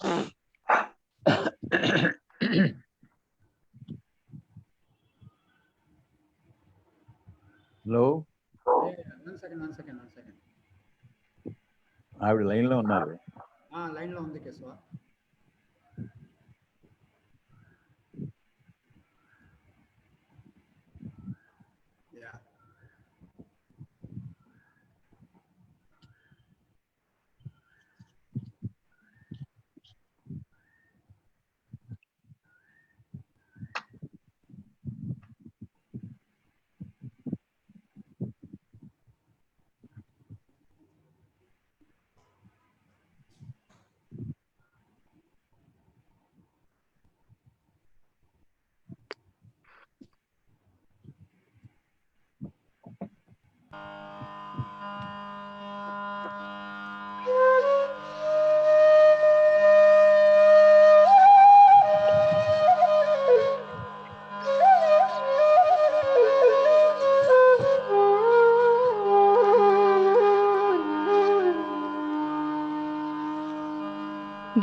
Hello, one second. ఆవిడ లైన్లో ఉన్నారు. లైన్లో ఉంది కేశవ.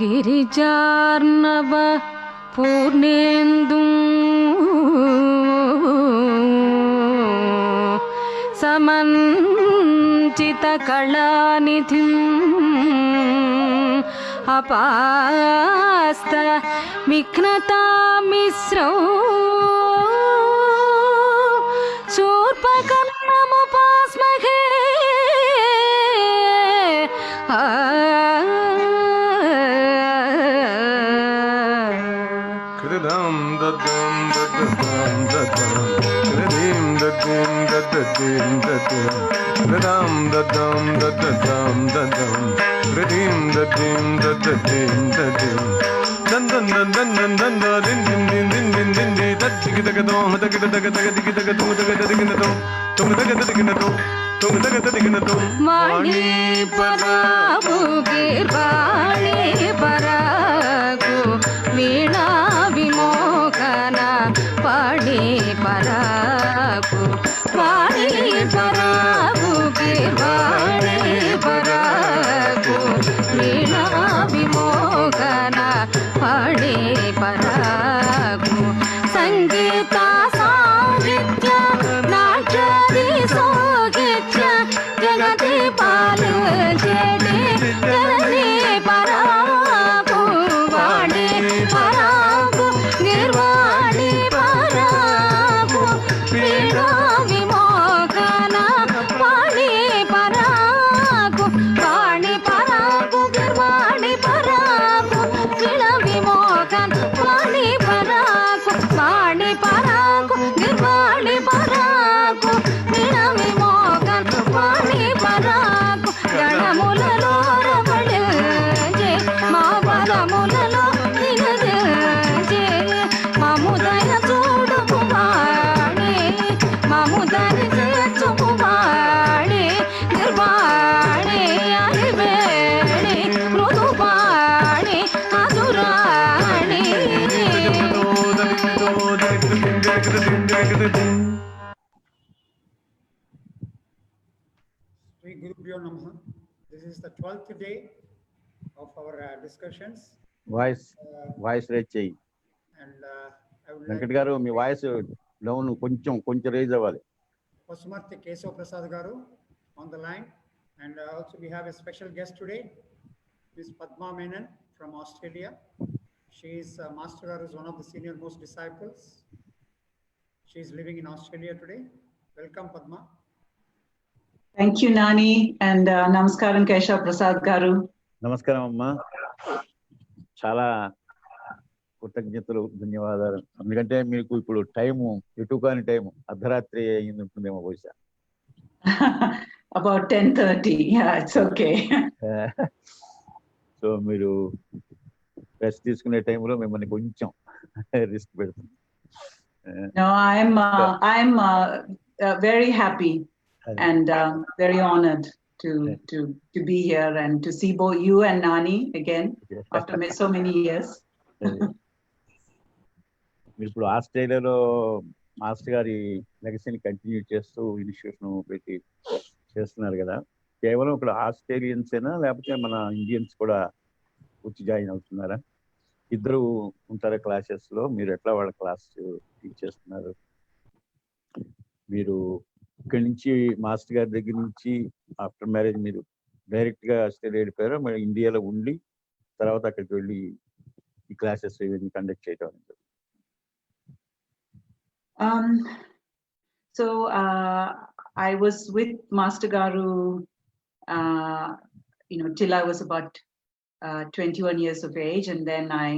गिरिजार्णव पूर्णेन्दुं समञ्चितकलानिधिम् अपास्त विघ्नतामिश्रौ शूर्पकर्णमुपास्महे वाणी परागु गिर्वाणी परागु वीणा विमोहन पाणी परागु वाणी परागु गिर्वाणी परागु वीणा विमोहन पाणी परागु संगीत साहित्य नाट्यादि सोहित्य जगति पालु जेडे जननी परागु वाणी परागु गिर्वाणी परागु वीणा विमोहन वाणी परागु वाणी परागु गिर्वाणी परागु वीणा विमोहन वाणी परागु वाणी परागु गिर्वाणी परागु वीणा विमोहन वाणी परागु गणमुలలో రవళించే మా పదములలో నిగదించే మముదయ చూడుము వాణి మముదరి చేర్చుము వాణి నిర్వాణి అరివేణి మృదువాణి అసురాణి Sri Guru Pyo Namaha. This is the 12th day of our discussions. Voice raise చెయ్యి. And I would Venkat like garu, మీ వాయిస్ డౌన్ కొంచెం రేజ్ అవ్వాలి. Pasumarthi Keshav Prasad Garu on the line. And also we have a special guest today, Ms. Padma Menon from Australia. She is Master Garu is one of the senior most disciples. She is living in Australia today. Welcome, Padma. Thank you, Nani, and Namaskaram Keshav Prasad Garu. నమస్కారం అమ్మా, చాలా కృతజ్ఞతలు, ధన్యవాదాలు. ఎందుకంటే మీకు ఇప్పుడు time ఎటు కాని టైము, అర్ధరాత్రి అయింది ఉంటుందేమో బహుశా. About 10:30. Yeah, it's okay. So మీరు రెస్ట్ తీసుకునే టైంలో మిమ్మల్ని కొంచెం రిస్క్ పెడుతుంది. No, I'm very happy and very honored to be here and to see both you and Nani again after so many years. మీరు ఇప్పుడు ఆస్ట్రేలియాలో మాస్టర్ గారి లెగసీని కంటిన్యూ చేస్తూ ఇనిషియేషన్ పెట్టి చేస్తున్నారు కదా. కేవలం ఇక్కడ ఆస్ట్రేలియన్స్ ఏనా లేకపోతే మన ఇండియన్స్ కూడా వచ్చి జాయిన్ అవుతున్నారా? ఇద్దరు ఉంటారా క్లాసెస్ లో? మీరు ఎట్లా వాళ్ళ క్లాస్ టీచ్ చేస్తున్నారు? మీరు ఇక్కడి నుంచి మాస్టర్ గారి దగ్గర నుంచి ఆఫ్టర్ మ్యారేజ్ మీరు డైరెక్ట్ గా ఆస్ట్రేలియా వెళ్ళిపోయారా? మరి ఇండియాలో ఉండి తర్వాత అక్కడికి వెళ్ళి ఈ క్లాసెస్ ఇవన్నీ కండక్ట్ చేయడం? So I was with Master Garu, till I was about 21 years of age, and then I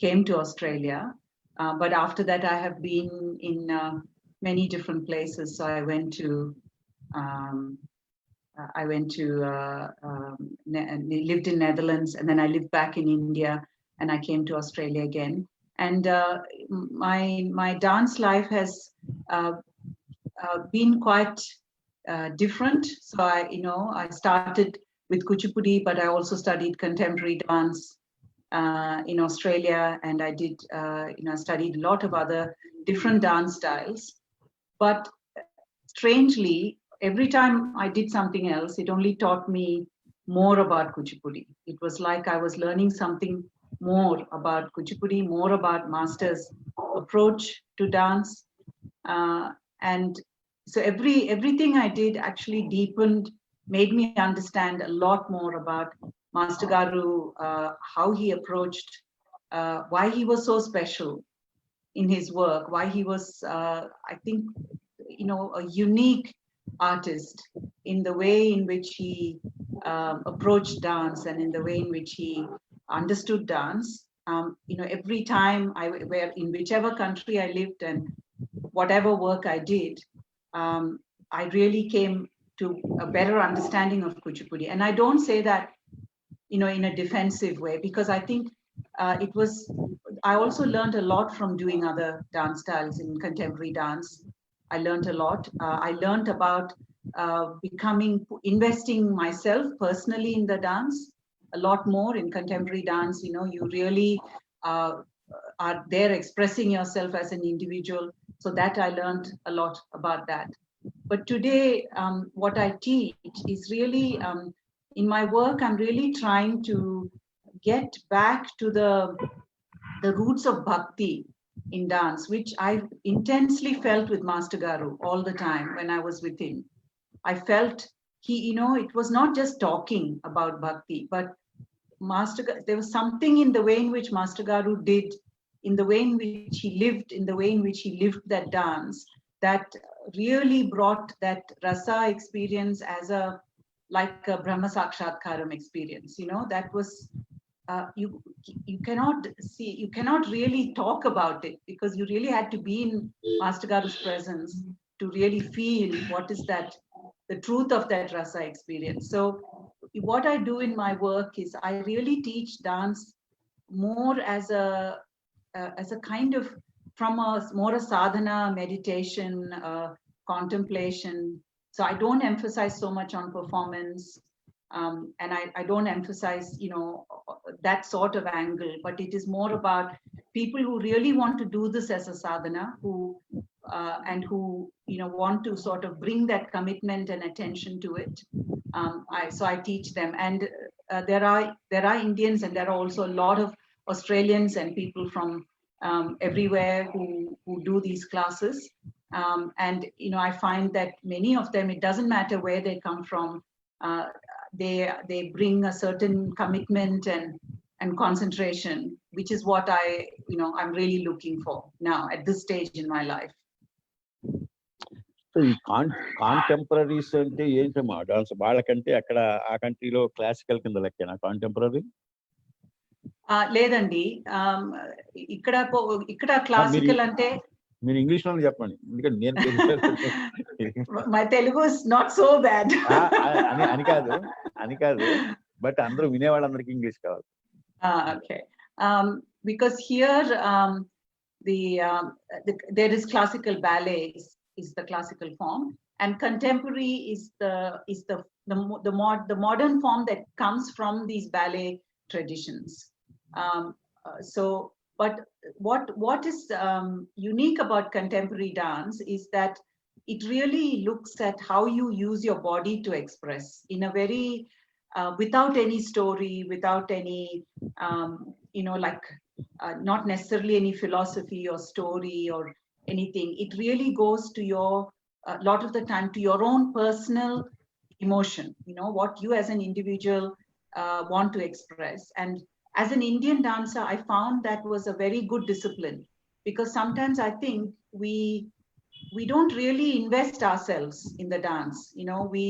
came to Australia. But after that, I have been in many different places. So I went to lived in Netherlands, and then I lived back in India, and I came to Australia again. And my dance life has been quite different. So I started with Kuchipudi, but I also studied contemporary dance in Australia, and I did studied a lot of other different dance styles. But strangely, every time I did something else, it only taught me more about Kuchipudi. It was like I was learning something more about Kuchipudi, more about master's approach to dance. And so everything I did actually deepened, made me understand a lot more about Master Garu, how he approached, why he was so special in his work, why he was, I think, a unique artist in the way in which he approached dance and in the way in which he understood dance. Every time in whichever country I lived and whatever work I did, I really came to a better understanding of Kuchipudi. And I don't say that, in a defensive way, because I think I also learned a lot from doing other dance styles in contemporary dance. I learned a lot. I learned about investing myself personally in the dance a lot more. In contemporary dance, you really are there expressing yourself as an individual. So that I learned a lot about that. But today, what I teach is really, in my work, I'm really trying to get back to the roots of bhakti in dance, which I intensely felt with Master Garu all the time when I was with him. I felt it was not just talking about bhakti, but there was something in the way in which Master Garu did, in the way in which he lived, in the way in which he lived that dance, that really brought that rasa experience as like a Brahma Sakshatkaram experience. That was, you cannot really talk about it, because you really had to be in Master Garu's presence to really feel what is that, the truth of that rasa experience. So what I do in my work is I really teach dance more as a kind of, from more a sadhana, meditation, contemplation. So I don't emphasize so much on performance, and I don't emphasize, that sort of angle, but it is more about people who really want to do this as a sadhana, who want to sort of bring that commitment and attention to it. So I teach them, and there are Indians, and there are also a lot of Australians and people from everywhere who do these classes. And I find that many of them, it doesn't matter where they come from, they bring a certain commitment and concentration, which is what I'm really looking for now at this stage in my life. So ఈ contemporaries అంటే ఏంటమ్మా? Dance వాళ్ళకంటే అక్కడ ఆ కంట్రీలో classical కింద లెక్కనా contemporary? లేదండి, ఇక్కడ క్లాసికల్ అంటే మీరు ఇంగ్లీష్ లో చెప్పండి, ఎందుకంటే నేను my Telugu is not so bad అని కాదు, బట్ అందరూ వినేవాళ్ళందరికీ ఇంగ్లీష్ కావాలి. Okay, because here there is classical ballet is the classical form, and contemporary is the modern form that comes from these ballet traditions. But what is unique about contemporary dance is that it really looks at how you use your body to express in a very without any story, without any, not necessarily any philosophy or story or anything. It really goes to your, a lot of the time, to your own personal emotion, what you as an individual want to express. And as an Indian dancer, I found that was a very good discipline, because sometimes I think we don't really invest ourselves in the dance. We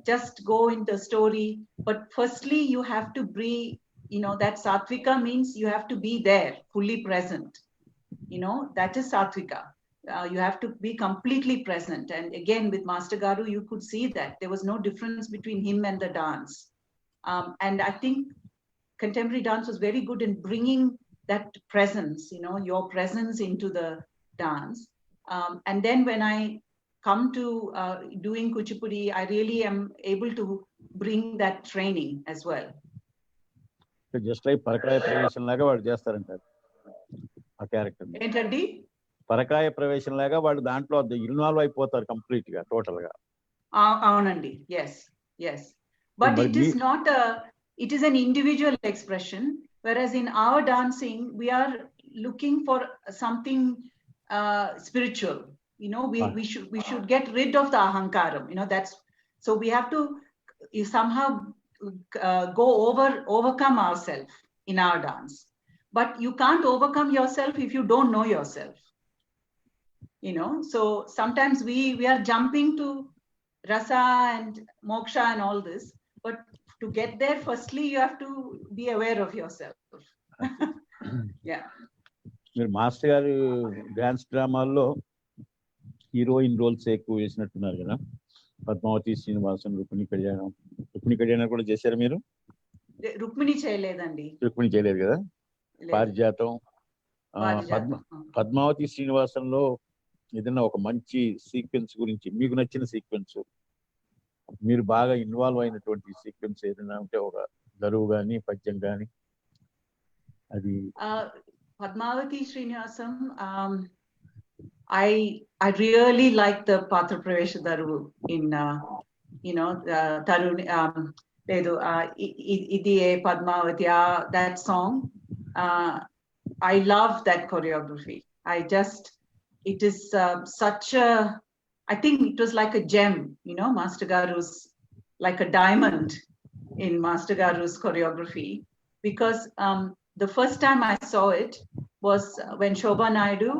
just go in the story. But firstly, you have to be, that Satvika means you have to be there, fully present. That is Satvika. You have to be completely present. And again, with Master Garu, you could see that there was no difference between him and the dance. And I think contemporary dance was very good in bringing that presence, your presence into the dance. And then when I come to doing Kuchipudi, I really am able to bring that training as well. So just like Parakaya Pravesham laga vaadu chestarantaru aa character ni. Entandi? Parakaya Pravesham laga vaadu dantlo involve ayipotaru complete ga, total ga. Avanandi. Yes. But it is not it is an individual expression, whereas in our dancing we are looking for something spiritual. We should get rid of the ahankaram. That's, so we have to somehow overcome ourselves in our dance. But you can't overcome yourself if you don't know yourself. So sometimes we are jumping to rasa and moksha and all this, but to get there, firstly you have to be aware of yourself. Yeah. మీరు master గారు dance డ్రామాల్లో heroine roles ఎక్కువ వేసినట్టున్నారు కదా, పద్మావతి శ్రీనివాసన్, రుక్మిణి కళ్యాణం కూడా చేశారు మీరు? రుక్మిణి చేయలేదండి. రుక్మిణి చేయలేదు కదా. పారిజాతం, పద్మావతి శ్రీనివాసంలో ఏదైనా ఒక మంచి సీక్వెన్స్ గురించి, మీకు నచ్చిన సీక్వెన్స్, మీరు బాగా ఇన్వాల్వ్ అయినటువంటి సీక్వెన్స్ ఏదైనా ఉంటే, ఒక గరువు కానీ పద్యం కానీ అది? Padmavati Srinivasam, I really like the Patra Pravesha Daru in Tarun Idiye Padmavati, that song. I love that choreography. It is such a, I think it was like a gem, Master Garu's, like a diamond in Master Garu's choreography, because the first time I saw it was when Shobha Naidu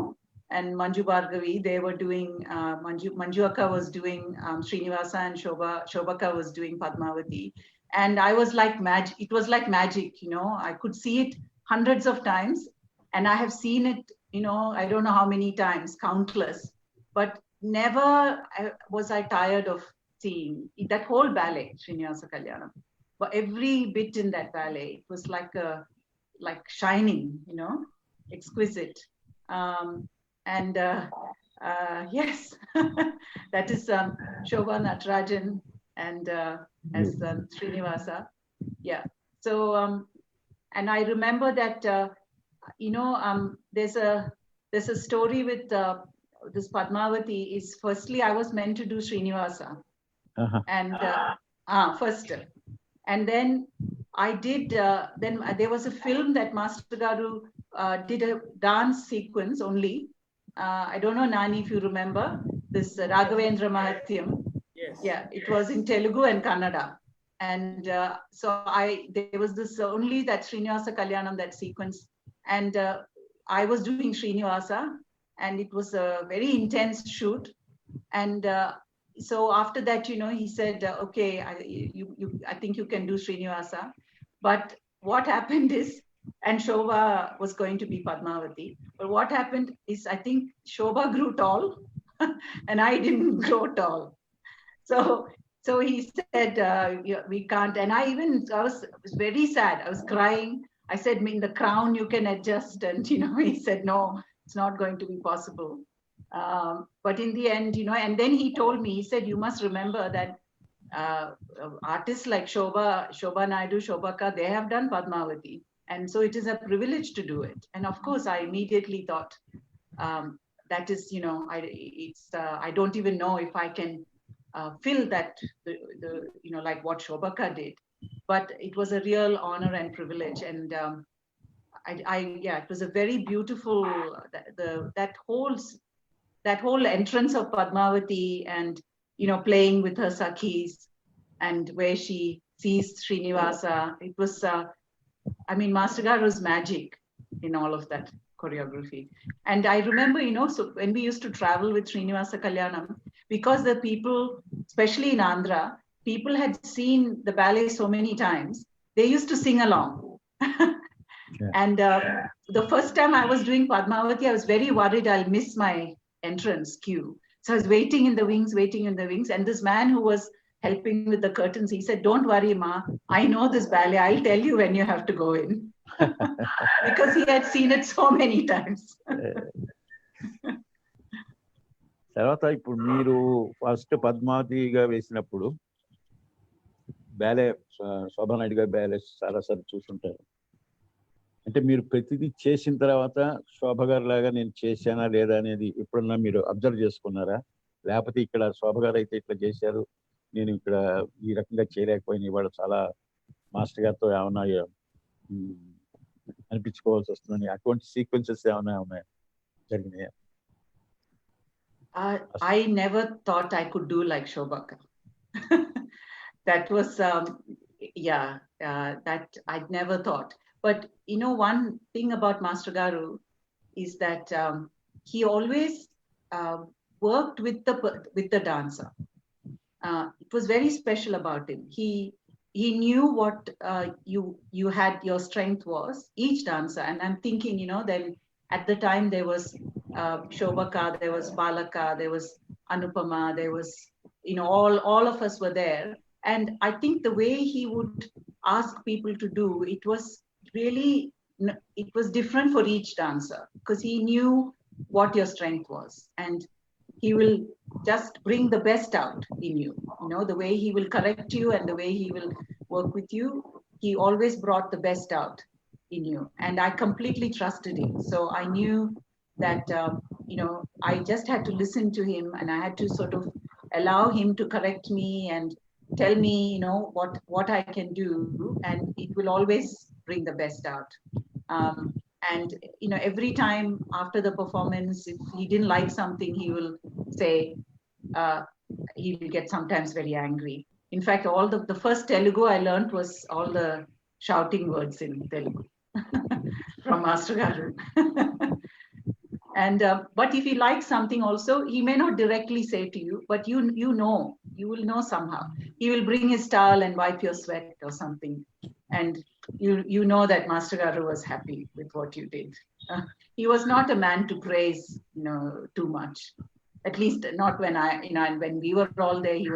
and Manju Bhargavi, they were doing, Manju Akka was doing Srinivasa, and Shobhaka was doing Padmavati. And I was like magic. It was like magic, I could see it hundreds of times, and I have seen it, I don't know how many times, countless, but never was I tired of seeing that whole ballet, Srinivasa Kalyanam. But every bit in that ballet, it was like shining, exquisite. And yes, that is Shobha Natarajan and as Srinivasa. Yeah. So, and I remember that, there's a story with this Padmavati is, firstly, I was meant to do Srinivasa. And first. And then I did, then there was a film that Master Garu did a dance sequence only. I don't know, Nani, if you remember, this Raghavendra Mahatyam. Yes. Yeah, it was in Telugu and Kannada. And so there was this only that Srinivasa Kalyanam, that sequence. And I was doing Srinivasa, and it was a very intense shoot. And so after that, he said, okay, I think you can do Srinivasa. But what happened is, and Shobha was going to be Padmavati, but what happened is, I think Shobha grew tall and I didn't grow tall. So he said, we can't. And I was very sad. I was crying. I said, in the crown you can adjust. And, he said, no, it's not going to be possible. But in the end, and then he told me, he said, you must remember that artists like Shobha Naidu, Shobhaka, they have done Padmavati. And so it is a privilege to do it. And of course, I immediately thought, that is, I don't even know if I can fill that, like what Shobhaka did. but it was a real honor and privilege. And it was a very beautiful, that whole entrance of Padmavati, and, playing with her Sakhis, and where she sees Srinivasa. It was, Master Garu's magic in all of that choreography. And I remember, so when we used to travel with Srinivasa Kalyanam, because the people, especially in Andhra, people had seen the ballet so many times, they used to sing along. Yeah. And the first time I was doing Padmavati, I was very worried I'll miss my entrance cue. So I was waiting in the wings. And this man who was helping with the curtains, he said, "Don't worry, Ma, I know this ballet. I'll tell you when you have to go in." Because he had seen it so many times. తర్వాత ఇప్పుడు మీరు first పద్మావతిగా వేసినప్పుడు ballet Shobha Naidu గారి ballet చాలాసార్లు చూసుంటారు. అంటే మీరు ప్రతిదీ చేసిన తర్వాత శోభ గారు లాగా నేను చేశానా లేదా అనేది ఎప్పుడన్నా మీరు అబ్జర్వ్ చేసుకున్నారా? లేకపోతే ఇక్కడ శోభ గారు అయితే ఇట్లా చేశారు, నేను ఇక్కడ ఈ రకంగా చేయలేకపోయినా ఇవాళ చాలా మాస్టర్ గారితో ఏమన్నా అనిపించుకోవాల్సి వస్తుందని అటువంటి సీక్వెన్సెస్ ఏమైనా ఉన్నాయా, జరిగినాయా? I never thought I could do like Shobhaka. That was, that I'd never thought. But, one thing about Master Garu is that he always worked with the dancer. It was very special about him. He knew what you had, your strength was, each dancer. And I'm thinking, then at the time there was Shobhaka, there was Balaka, there was Anupama, there was, all of us were there. And I think the way he would ask people to do, it was different for each dancer, because he knew what your strength was. And he will just bring the best out in you. The way he will correct you and the way he will work with you, he always brought the best out in you. And I completely trusted him. So I knew that, I just had to listen to him, and I had to sort of allow him to correct me and tell me, what I can do, and it will always bring the best out. And, every time after the performance, if he didn't like something, he will say, he will get sometimes very angry. In fact, all the first Telugu I learned was all the shouting words in Telugu from Master Garu. And, but if he likes something also, he may not directly say to you, but you will know somehow. He will bring his towel and wipe your sweat or something. And you know that Master Garu was happy with what you did. He was not a man to praise, too much. At least not when when we were all there, he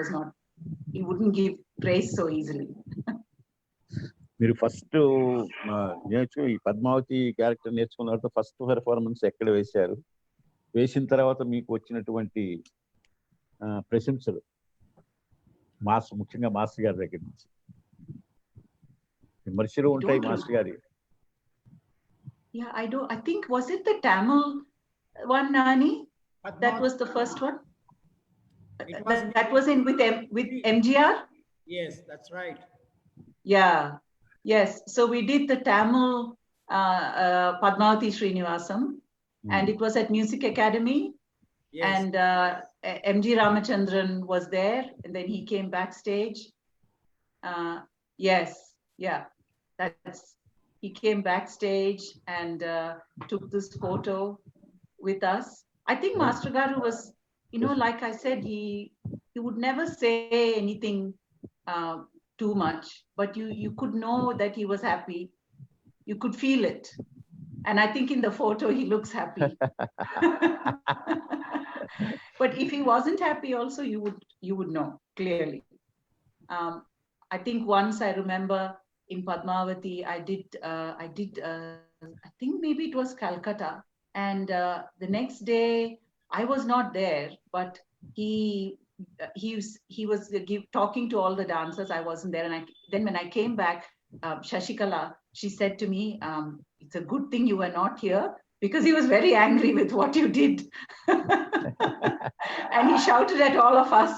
wouldn't give praise so easily. మీరు first ఈ Padmavati character నేర్చుకున్న తర్వాత first performance ఎక్కడ వేశారు? వేసిన తర్వాత మీకు వచ్చినటువంటి ప్రశంసలు ముఖ్యంగా మాస్టర్ గారి దగ్గర నుంచి విమర్శలు ఉంటాయి మాస్టర్ గారి. Yeah, I think, was it the Tamil one, Nani? That was the first one? That was with MGR? Yes, that's right. Yeah. Yes, so we did the Tamil Padmavati Srinivasam, and it was at Music Academy. Yes. And MG Ramachandran was there, and then he came backstage. He came backstage and took this photo with us. I think Master Garu was, like I said, he would never say anything too much, but you could know that he was happy. You could feel it. And I think in the photo he looks happy. But if he wasn't happy also, you would know clearly. I think once I remember in Padmavati, I think maybe it was Calcutta, and the next day I was not there, but he was talking to all the dancers. I wasn't there, and then when I came back, Shashikala, she said to me, "It's a good thing you were not here, because he was very angry with what you did." And he shouted at all of us,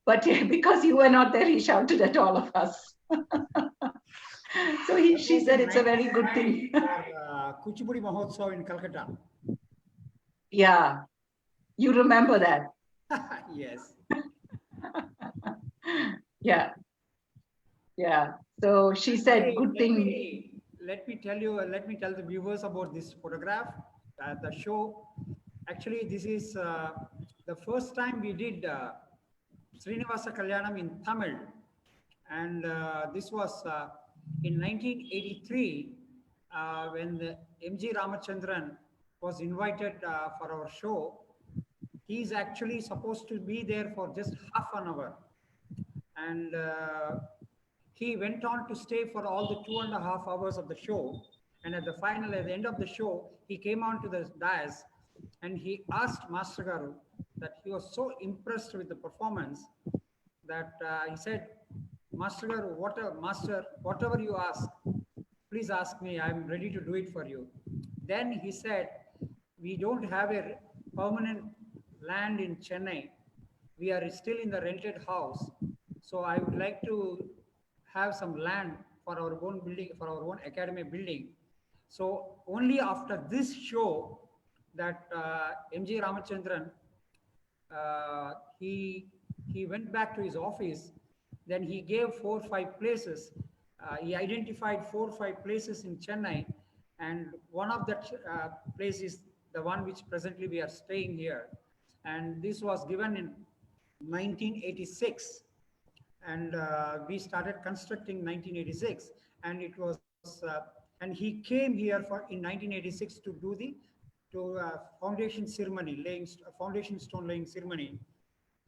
but because you were not there, he shouted at all of us. So she said it's a very good thing. For Kuchipudi Mahotsav in Calcutta. Yeah, you remember that. Yes. Yeah. Yeah. So she said, good thing. Let me tell the viewers about this photograph, the show. Actually, this is the first time we did Srinivasa Kalyanam in Tamil. And this was in 1983 when the M.G. Ramachandran was invited for our show. He's actually supposed to be there for just half an hour. And he went on to stay for all the 2.5 hours of the show. And at the end of the show, he came on to the dais and he asked Master Garu that he was so impressed with the performance that he said, Master Garu, whatever you ask, please ask me. I'm ready to do it for you. Then he said, we don't have a permanent land in Chennai. We are still in the rented house. So I would like to have some land for our own building, for our own academy building. So only after this show that M.G. Ramachandran, he went back to his office. Then he gave 4 or 5 places. He identified 4 or 5 places in Chennai. And one of that place is the one which presently we are staying here. And this was given in 1986. And we started constructing 1986. And it was, and he came here in 1986 to do the foundation ceremony, foundation stone laying ceremony.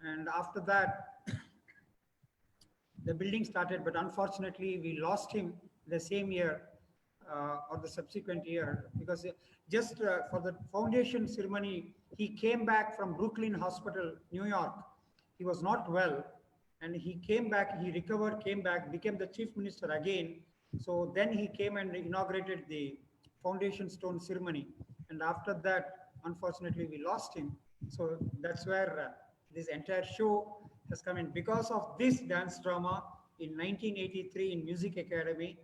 And after that, the building started, but unfortunately we lost him the same year or the subsequent year, because just for the foundation ceremony, he came back from Brooklyn Hospital, New York. He was not well, and he came back, he recovered, came back, became the chief minister again. So then he came and inaugurated the foundation stone ceremony. And after that, unfortunately, we lost him. So that's where this entire show has come in. Because of this dance drama in 1983 in Music Academy,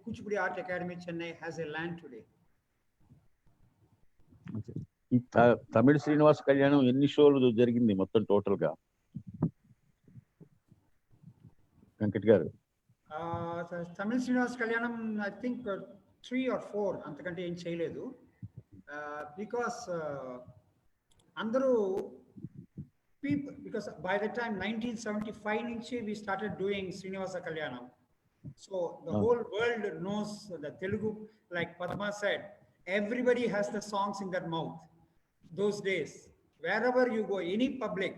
Kuchipudi Art Academy Chennai has a land today. ఈ తమిళ శ్రీనివాస కళ్యాణం ఎన్ని షోలు జరిగింది మొత్తం total గా వెంకట్ గారు? తమిళ Srinivasa Kalyanam I think 3 or 4 అంతకంటే ఏం చేయలేదు. బికాస్ అందరూ because by the time 1975 nunchi we started doing Srinivasa Kalyanam. So the whole world knows the Telugu, like Padma said, everybody has the songs in their mouth. Those days, wherever you go, any public,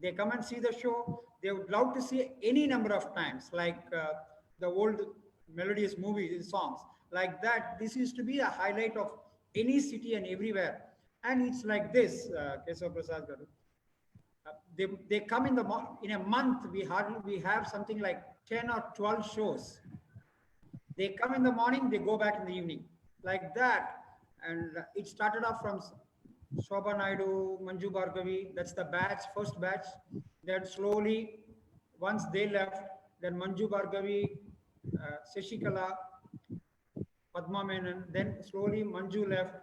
they come and see the show. They would love to see any number of times, like the old melodious movies, songs like that. This used to be a highlight of any city and everywhere. And it's like this, Kesava Prasad Garu. They come in a month, we have something like 10 or 12 shows. They come in the morning, they go back in the evening, like that. And it started off from Shobha Naidu, Manju Bhargavi, that's the batch, first batch. Then slowly, once they left, then Manju Bhargavi, Shashikala, Padma Menon, then slowly Manju left,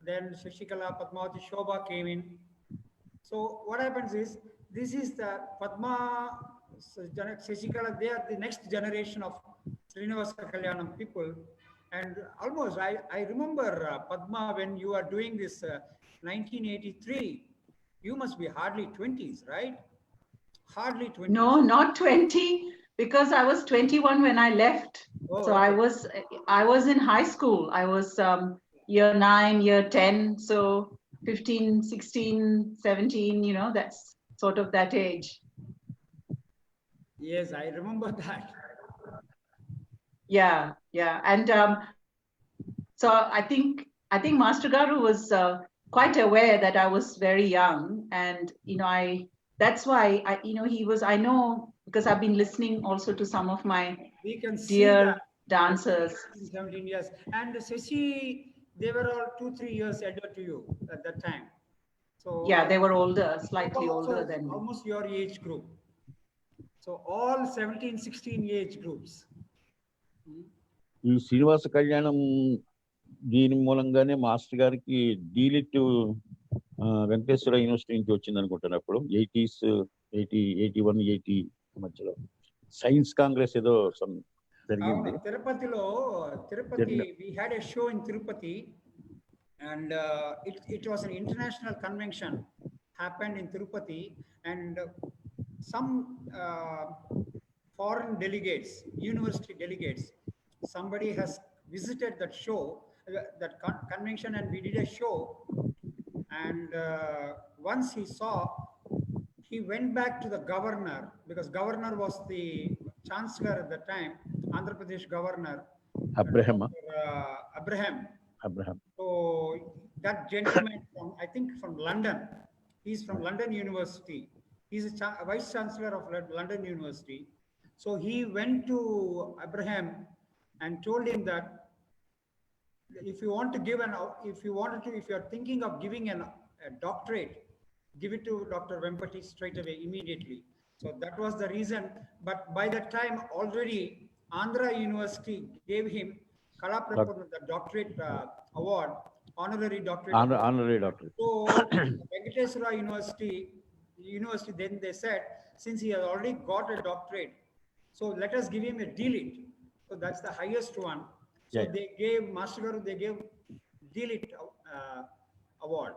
then Shashikala, Padmavati, Shobha came in. So what happens is, this is the Padma, Shashikala, they are the next generation of Srinivasa Kalyanam people. And almost, I remember Padma, when you are doing this 1983, you must be hardly 20s, right? Hardly 20s. No, not 20, because I was 21 when I left. Oh, so okay. I was in high school. I was year 9, year 10. So 15, 16, 17, you know, that's sort of that age. Yes, I remember that. Yeah, yeah. And so I think Master Garu was quite aware that I was very young. And, you know, that's why, I know, because I've been listening also to some of my We can see dear that. dancers. 17 years. And Shashi, they were all 2-3 years elder to you at that time. So Yeah, they were older, slightly older than me. Almost your age group. So all 17, 16 age groups. ఈ శ్రీనివాస కళ్యాణం దీని మూలంగానే master గారికి delete Venkateswara university నుంచి వచ్చింది అనుకుంటాను. అప్పుడు 80s 81 80 మధ్యలో science Congress ఏదో జరిగింది తిరుపతిలో. we had a show in Tirupati, and it was an international convention happened in Tirupati, and some foreign delegates, university delegates, somebody has visited that show, that convention, and we did a show. And once he saw, he went back to the governor, because governor was the chancellor at the time, Andhra Pradesh governor, Abraham. So that gentleman from, I think from London, he's from London University. He's a vice chancellor of London University. So he went to Abraham and told him that if you want to give if you are thinking of giving a doctorate, give it to Dr. Vempati straight away, immediately. So that was the reason. But by that time already, Andhra University gave him Kalaprabhu the doctorate award, honorary doctorate. Honorary doctorate. So Venkateswara University, then they said, since he has already got a doctorate, so let us give him a DLit. So that's the highest one. So they gave Master Garu, they gave DLit award,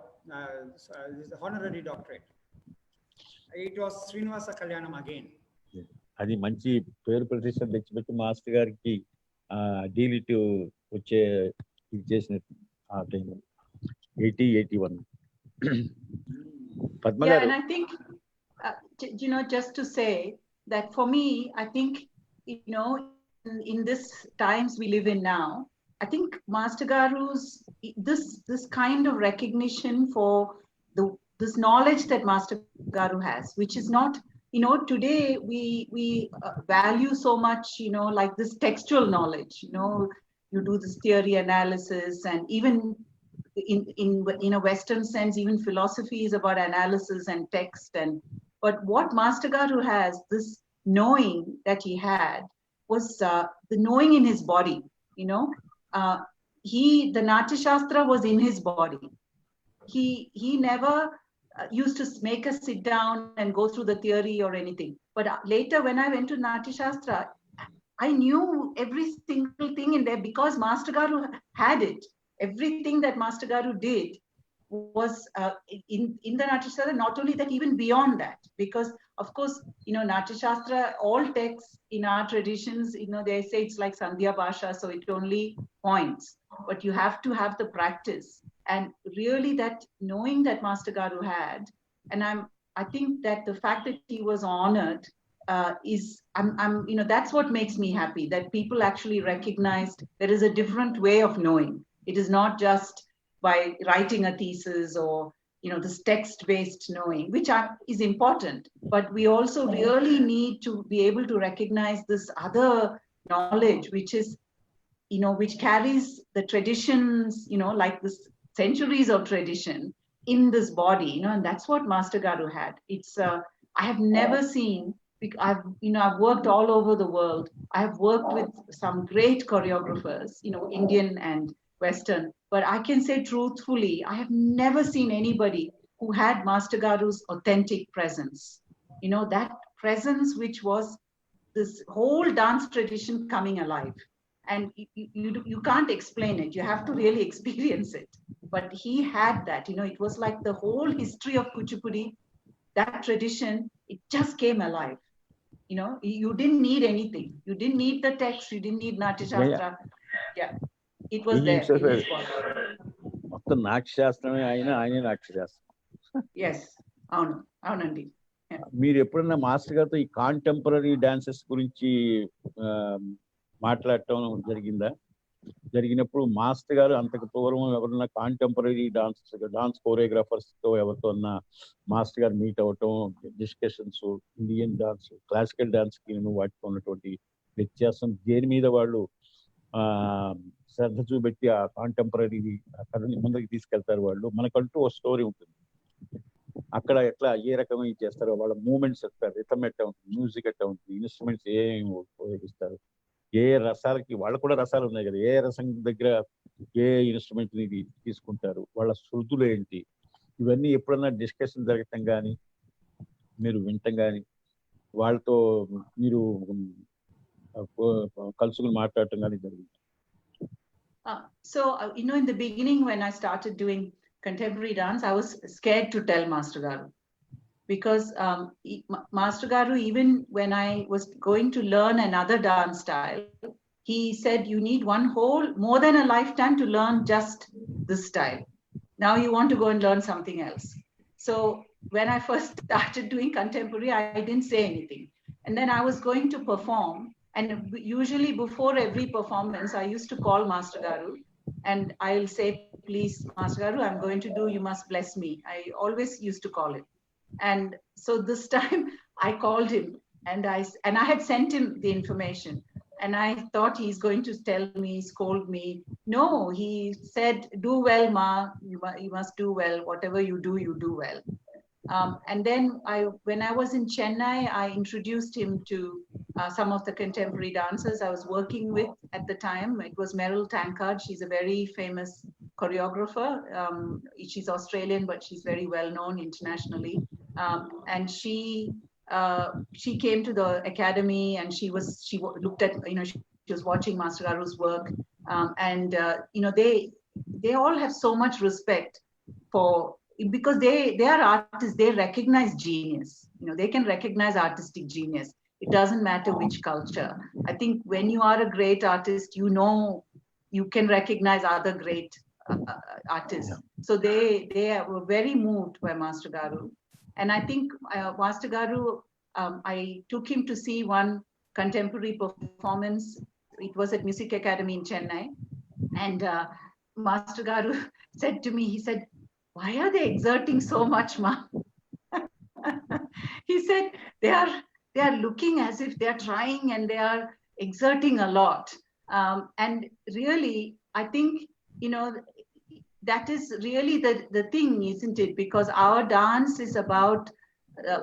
this is the honorary doctorate. It was Srinivasa Kalyanam again. అది మంచి పేరు ప్రతిష్ట తెచ్చిపెట్టి master గారికి delete వచ్చే ఇది చేసినట్టు ఆ time 80-81. Padma గారు. And I think just to say that for me, I think in this times we live in now, I think Master Garu's this kind of recognition for this knowledge that Master Garu has, which is not, today we value so much, like this textual knowledge, you do this theory analysis, and even in a Western sense, even philosophy is about analysis and text. But what Master Garu has, this knowing that he had, was the knowing in his body. The Natya Shastra was in his body. He never used to make us sit down and go through the theory or anything. But later, when I went to Natya Shastra, I knew every single thing in there because Master Garu had it. Everything that Master Garu did was in the Natya Shastra, not only that, even beyond that. Because, of course, Natya Shastra, all texts in our traditions, they say it's like Sandhya Bhasha, so it only points. But you have to have the practice. And really that knowing that Master Garu had, and I think that the fact that he was honored that's what makes me happy, that people actually recognized there is a different way of knowing. It is not just by writing a thesis or, this text-based knowing, which is important, but we also really need to be able to recognize this other knowledge, which is, which carries the traditions, like this centuries of tradition in this body, and that's what Master Garu had. It's I have never seen, I've worked all over the world. I have worked with some great choreographers, Indian and Western, but I can say truthfully, I have never seen anybody who had Master Garu's authentic presence. That presence which was this whole dance tradition coming alive. And you can't explain it. You have to really experience it. But he had that, it was like the whole history of Kuchipudi, that tradition, it just came alive. You didn't need anything. You didn't need the text. You didn't need Natya Shastra. Yeah. It was there. మొత్తం నాట్యశాస్త్రమే ఆయనే Natyashastra. Yes. అవునండి. మీరు ఎప్పుడన్నా master గారితో ఈ contemporary dances గురించి మాట్లాడటం జరిగినప్పుడు మాస్టర్ గారు అంతకు పూర్వం ఎవరన్నా కాంటెంపరీ డాన్స్ కోరియోగ్రాఫర్స్ తో ఎవరితో మాస్టర్ గారు మీట్ అవ్వటం, discussions, Indian dance, classical dance కి వాటితో ఉన్నటువంటి వ్యత్యాసం, దేని మీద వాళ్ళు శ్రద్ధ చూపెట్టి ఆ కాంటెంపరీ కథని ముందుకు తీసుకెళ్తారు వాళ్ళు. మనకంటూ ఒక స్టోరీ ఉంటుంది. అక్కడ ఎట్లా ఏ రకమైన చేస్తారో వాళ్ళ మూమెంట్స్ ఎట్లా, రిథమ్ ఎట్లా ఉంటుంది, మ్యూజిక్ ఎట్లా ఉంటుంది, ఇన్స్ట్రుమెంట్స్ ఏమేమి ఉపయోగిస్తారు, ఏ రసాలకి వాళ్ళు కూడా రసాలు ఉన్నాయి కదా, ఏ రసం దగ్గర ఏ ఇన్స్ట్రుమెంట్ ని తీసుకుంటారు, వాళ్ళ శృతులు ఏంటి, ఇవన్నీ ఎప్పుడన్నా డిస్కషన్ జరగటం కానీ మీరు వినటం కానీ వాళ్ళతో మీరు కలుసుకుని మాట్లాడటం కానీ జరిగింది? In the beginning when I started doing contemporary dance, I was scared to tell Master Garu, because Master Garu, even when I was going to learn another dance style, he said, you need more than a lifetime to learn just this style. Now you want to go and learn something else. So when I first started doing contemporary, I didn't say anything. And then I was going to perform. And usually before every performance, I used to call Master Garu and I'll say, please, Master Garu, I'm going to do, you must bless me. I always used to call him. And so this time I called him and I had sent him the information. And I thought he's going to tell me, scold me. No, he said, do well, Ma, you must do well. Whatever you do well. And then when I was in Chennai, I introduced him to some of the contemporary dancers I was working with at the time. It was Meryl Tankard. She's a very famous choreographer. She's Australian, but she's very well known internationally. And she came to the academy and she looked at, she was watching Master Garu's work. They all have so much respect because they are artists, they recognize genius. They can recognize artistic genius. It doesn't matter which culture. I think when you are a great artist, you can recognize other great artists. Yeah. So they were very moved by Master Garu. And I think Master Garu, I took him to see one contemporary performance. It was at Music Academy in Chennai. And Master Garu said to me, he said, why are they exerting so much, Ma? He said, they are looking as if they are trying and they are exerting a lot. And really, I think, that is really the thing, isn't it? Because our dance is about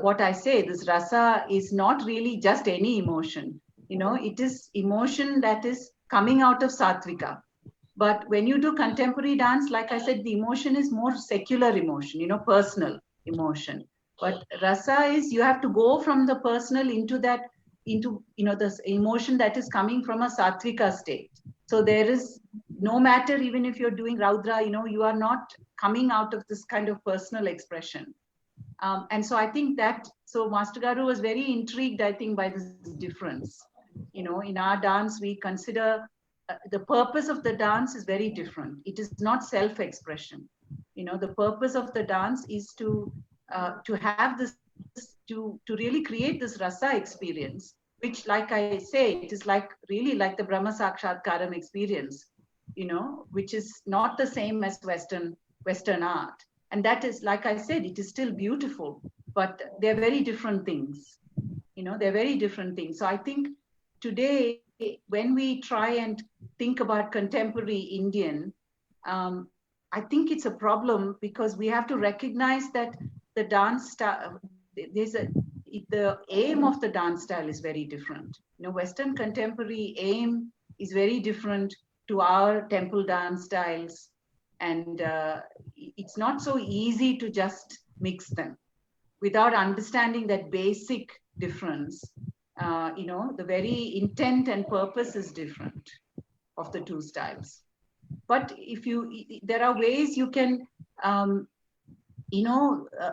what I say, this rasa is not really just any emotion. It is emotion that is coming out of Satvika. But when you do contemporary dance, like I said, the emotion is more secular emotion, personal emotion. But rasa is, you have to go from the personal into this emotion that is coming from a Satvika state. So there is, no matter even if you're doing Raudra, you are not coming out of this kind of personal expression. And so I think so Master Garu was very intrigued, I think, by this difference. In our dance, we consider the purpose of the dance is very different. It is not self-expression. The purpose of the dance is to have this, to really create this rasa experience, which, like I say, it is really like the Brahma Sakshatkaram experience, which is not the same as Western art. And that is, like I said, it is still beautiful, but they're very different things. They're very different things. So I think today, when we try and think about contemporary Indian, I think it's a problem because we have to recognize that the dance style, the aim of the dance style is very different. Western contemporary aim is very different to our temple dance styles. And it's not so easy to just mix them without understanding that basic difference. The very intent and purpose is different of the two styles. But there are ways you can,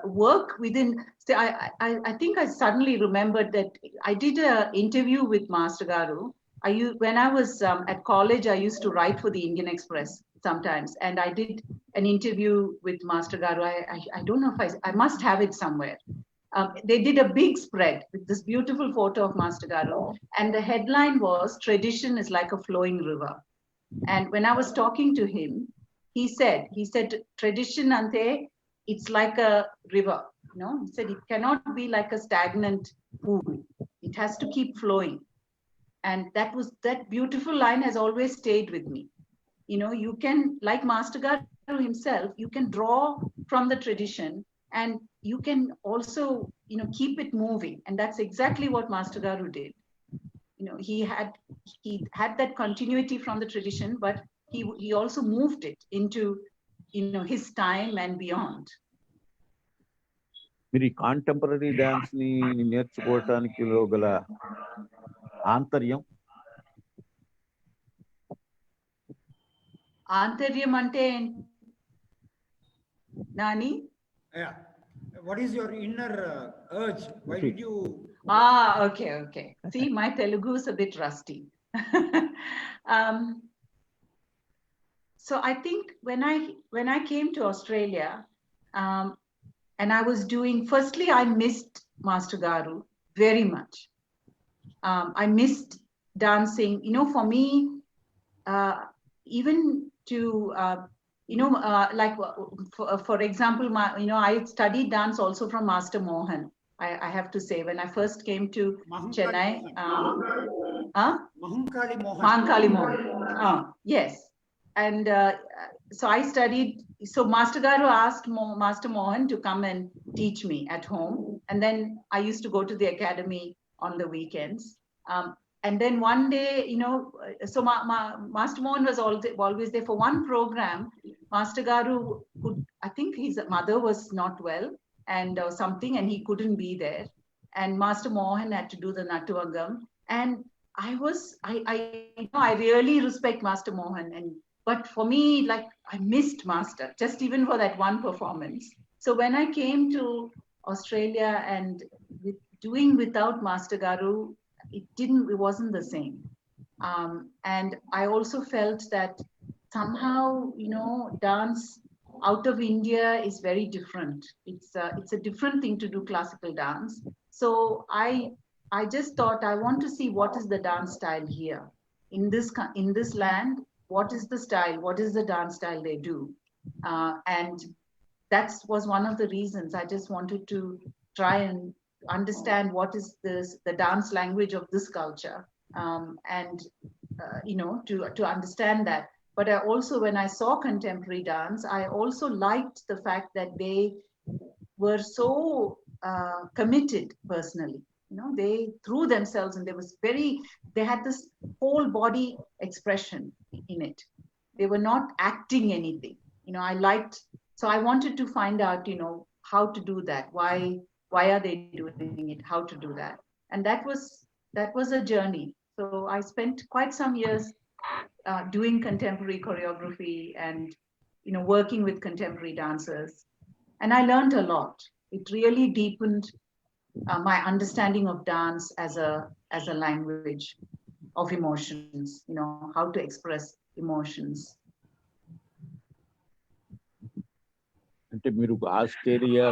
work within. Say, I think I suddenly remembered that I did an interview with Master Garu. When I was at college, I used to write for the Indian Express sometimes, and I did an interview with Master Garu. I don't know if I must have it somewhere. They did a big spread with this beautiful photo of Master Garu, and the headline was, "Tradition is like a flowing river." And when I was talking to him, he said, "Tradition ante, it's like a river." He said it cannot be like a stagnant pool. It has to keep flowing. And that beautiful line has always stayed with me. You can, like Master Garu himself, you can draw from the tradition and you can also, keep it moving. And that's exactly what Master Garu did. he had that continuity from the tradition, but he also moved it into, his time and beyond. మీరు ఈ contemporary dance ని నేర్చుకోవటానికి గల ఆంతర్యం? ఆంతర్యం అంటే Nani? Yeah. What is your inner urge? Why did you? Okay. See, my Telugu is a bit rusty. So I think when I came to Australia, and I was doing, firstly, I missed Master Garu very much. I missed dancing. For me, even to, like, for example, I studied dance also from Master Mohan. I have to say, when I first came to Chennai, Mahankali Mohan. Yes. And so I studied, so Master Garu asked Master Mohan to come and teach me at home. And then I used to go to the academy on the weekends. And then one day, so Master Mohan was always there for one program. Master Garu I think his mother was not well and something, and he couldn't be there. And Master Mohan had to do the Natuvangam. And I really respect Master Mohan. But for me, like, I missed Master, just even for that one performance. So when I came to Australia and doing without Master Garu, it wasn't the same. And I also felt that somehow, dance out of India is very different. It's a different thing to do classical dance. So I just thought, I want to see what is the dance style here in this land. What is the style? What is the dance style they do? And that was one of the reasons I just wanted to try and understand what is the dance language of this culture, and to understand that. But I also, when I saw contemporary dance, I also liked the fact that they were so committed personally. They threw themselves, and they had this whole body expression in it. They were not acting anything. So I wanted to find out, how to do that. Why are they doing it? How to do that? And that was a journey. So I spent quite some years doing contemporary choreography and, working with contemporary dancers. And I learned a lot. It really deepened my understanding of dance as a language of emotions, how to express emotions. అంటే మీరు Australia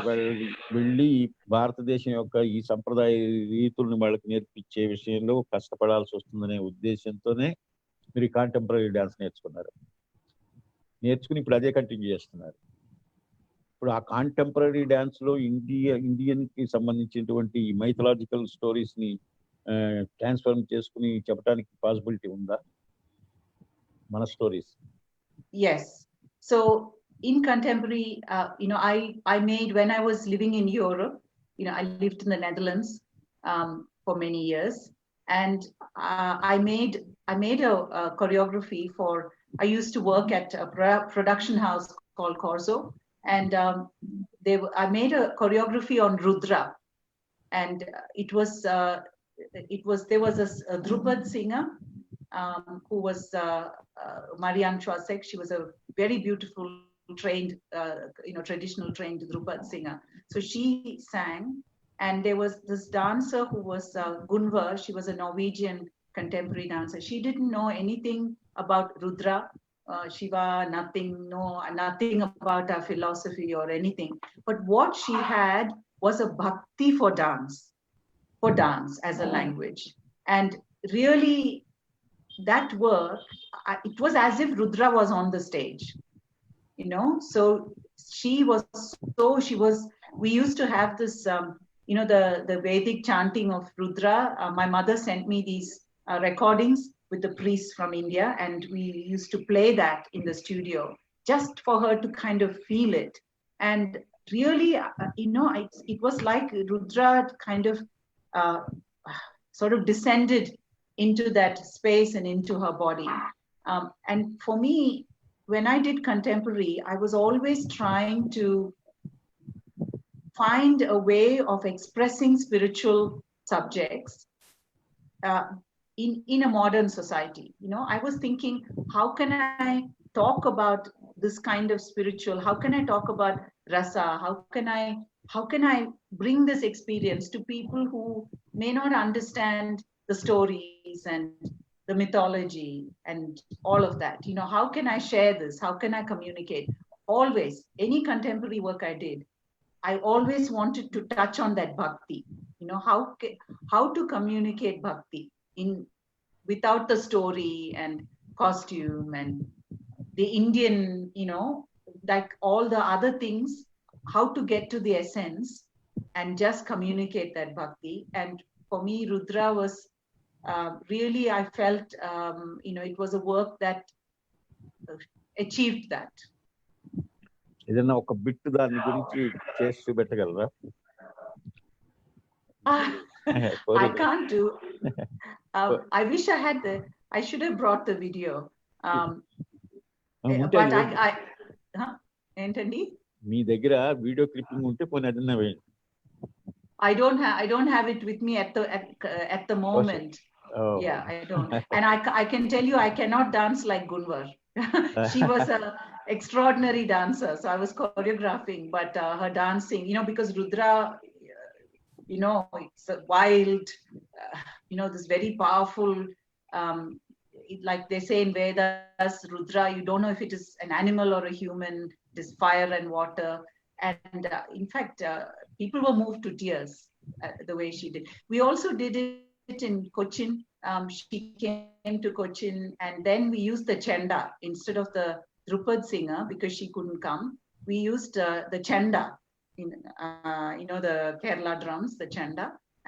వెళ్ళి భారతదేశం యొక్క ఈ సంప్రదాయ రీతులను వాళ్ళకి నేర్పించే విషయంలో కష్టపడాల్సి వస్తుందనే ఉద్దేశంతోనే మీరు కాంటెంపరీ డాన్స్ నేర్చుకుని ఇప్పుడు అదే కంటిన్యూ చేస్తున్నారు. ఇప్పుడు ఆ కాంటెంపరీ డాన్స్ లో ఇండియన్ కి సంబంధించినటువంటి మైథలాజికల్ స్టోరీస్ ని ట్రాన్స్ఫర్మ్ చేసుకుని చెప్పడానికి పాసిబిలిటీ ఉందా మన stories? Yes. So in contemporary, I made, when I was living in Europe, I lived in the Netherlands for many years, and I made a choreography for, I used to work at a production house called Corso, and I made a choreography on Rudra, and there was a Drupad singer who was Marianne Chwasek. She was a very beautiful trained, traditional trained Drupad singer. So she sang, and there was this dancer who was Gunvor. She was a Norwegian contemporary dancer. She didn't know anything about Rudra, Shiva, nothing about our philosophy or anything. But what she had was a bhakti for dance as a language. And really, that work, it was as if Rudra was on the stage. So we used to have this, the Vedic chanting of Rudra. My mother sent me these recordings with the priests from India, and we used to play that in the studio just for her to kind of feel it. And really, it was like Rudra kind of sort of descended into that space and into her body. And for me, when I did contemporary, I was always trying to find a way of expressing spiritual subjects in a modern society. You know, I was thinking, how can I talk about this kind of spiritual? How can I talk about rasa? How can I bring this experience to people who may not understand the stories and the mythology and all of that? You know, how can I share this? How can I communicate? Always, any contemporary work I did, I always wanted to touch on that bhakti. You know, how to communicate bhakti without the story and costume and the Indian, you know, like all the other things, how to get to the essence and just communicate that bhakti. And for me, Rudra was really, I felt, you know, it was a work that achieved that. ఏదైనా ఒక bit దాని గురించి చేసి చూపెట్టగలరా? I can't do. I wish I should have brought the video. But ఏంటండి? మీ దగ్గర video clipping ఉంటే పోనీ అదన్నా వేయండి. I don't have it with me at the moment. Oh. Yeah, I don't. And I can tell you, I cannot dance like Gunvar. She was an extraordinary dancer. So I was choreographing, but her dancing, you know, because Rudra, you know, it's a wild, you know, this very powerful, like they say in Vedas, Rudra, you don't know if it is an animal or a human, it is fire and water. And in fact, people were moved to tears the way she did. We also did it in Cochin. She came to Cochin, and then we used the chenda instead of the Drupad singer because she couldn't come. We used the chenda, you know, the Kerala drums, the chenda,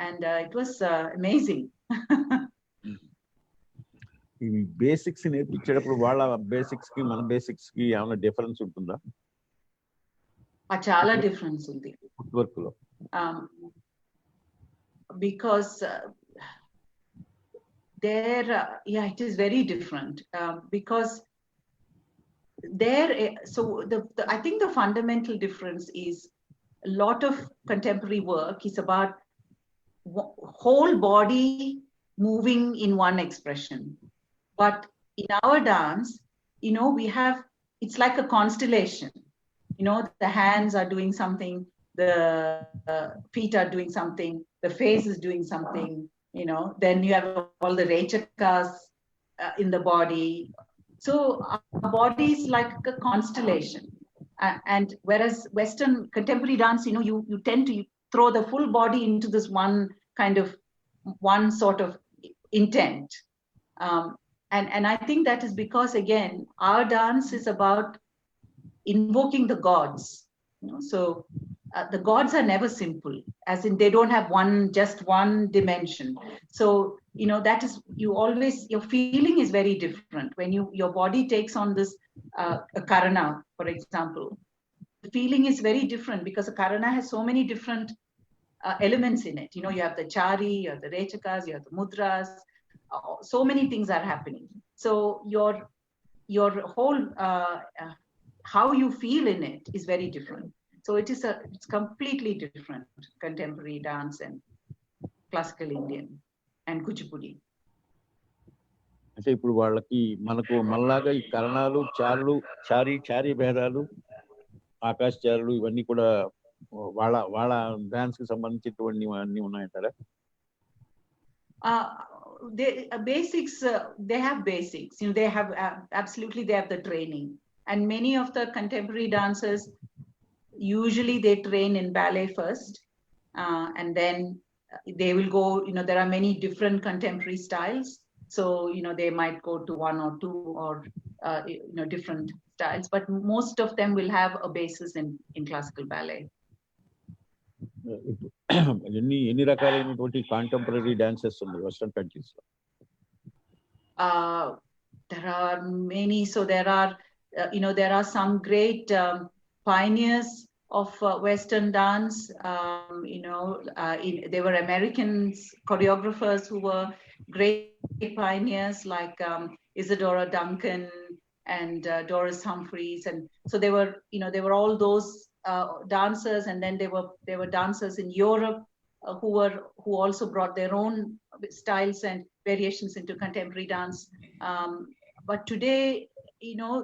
and it was amazing. ఈ basics నేర్పించేటప్పుడు వాళ్ళ basics కి మన basics కి ఏమైనా difference ఉంటుందా? చాలా difference ఉంది foot work లో. Because there, yeah, it is very different because there. So I think the fundamental difference is a lot of contemporary work is about whole body moving in one expression. But in our dance, you know, it's like a constellation. You know, the hands are doing something, the feet are doing something, the face is doing something, you know, then you have all the rechakas in the body. So our body is like a constellation. And whereas Western contemporary dance, you know, you tend to throw the full body into this one sort of intent. And I think that is because, again, our dance is about invoking the gods. You know, so the gods are never simple, as in they don't have just one dimension. So, you know, that is, your feeling is very different when your body takes on this a karana, for example. The feeling is very different because a karana has so many different elements in it. You know, you have the chari, you have the rechakas, you have the mudras. So many things are happening. So your whole how you feel in it is very different. So it's completely different, contemporary dance and classical Indian and Kuchipudi. అంటే ఇప్పుడు వాళ్ళకి మనలాగా ఈ కరణాలు, చారీ భేదాలు, ఆకాశచారులు ఇవన్నీ కూడా వాళ్ళ dance కి సంబంధించినటువంటి అన్ని ఉన్నాయంటారా? Basics, they have basics. You know, they have absolutely, they have the training. And many of the contemporary dancers, usually they train in ballet first, and then they will go, you know, there are many different contemporary styles. So, you know, they might go to one or two or, you know, different styles, but most of them will have a basis in classical ballet. ఎన్ని రకాలైనటువంటి contemporary dances ఉన్నాయి western countries లో? There are many. So there are, you know, there are some great pioneers of Western dance. There were American choreographers who were great pioneers, like Isadora Duncan and Doris Humphreys, and so there were all those dancers, and then there were dancers in Europe who also brought their own styles and variations into contemporary dance. But today,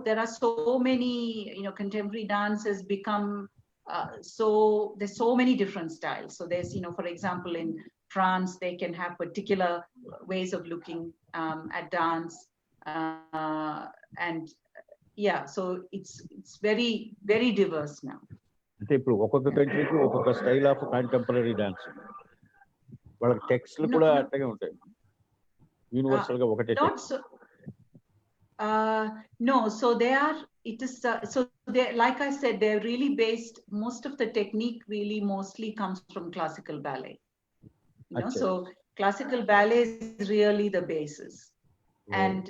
there are so many, contemporary dance has become there's so many different styles. So there's, for example, in France, they can have particular ways of looking at dance. And yeah, so it's very, very diverse now. అంటే ఇప్పుడు ఒక్కొక్క కంట్రీకి ఒక్కొక్క style of contemporary dance, వాళ్ళకి టెక్స్ట్లు కూడా అట్లాగే ఉంటాయి, universal గా ఒకటే. No, so they are, it is, so they, like I said, they're really based, most of the technique really mostly comes from classical ballet. So classical ballet is really the basis. And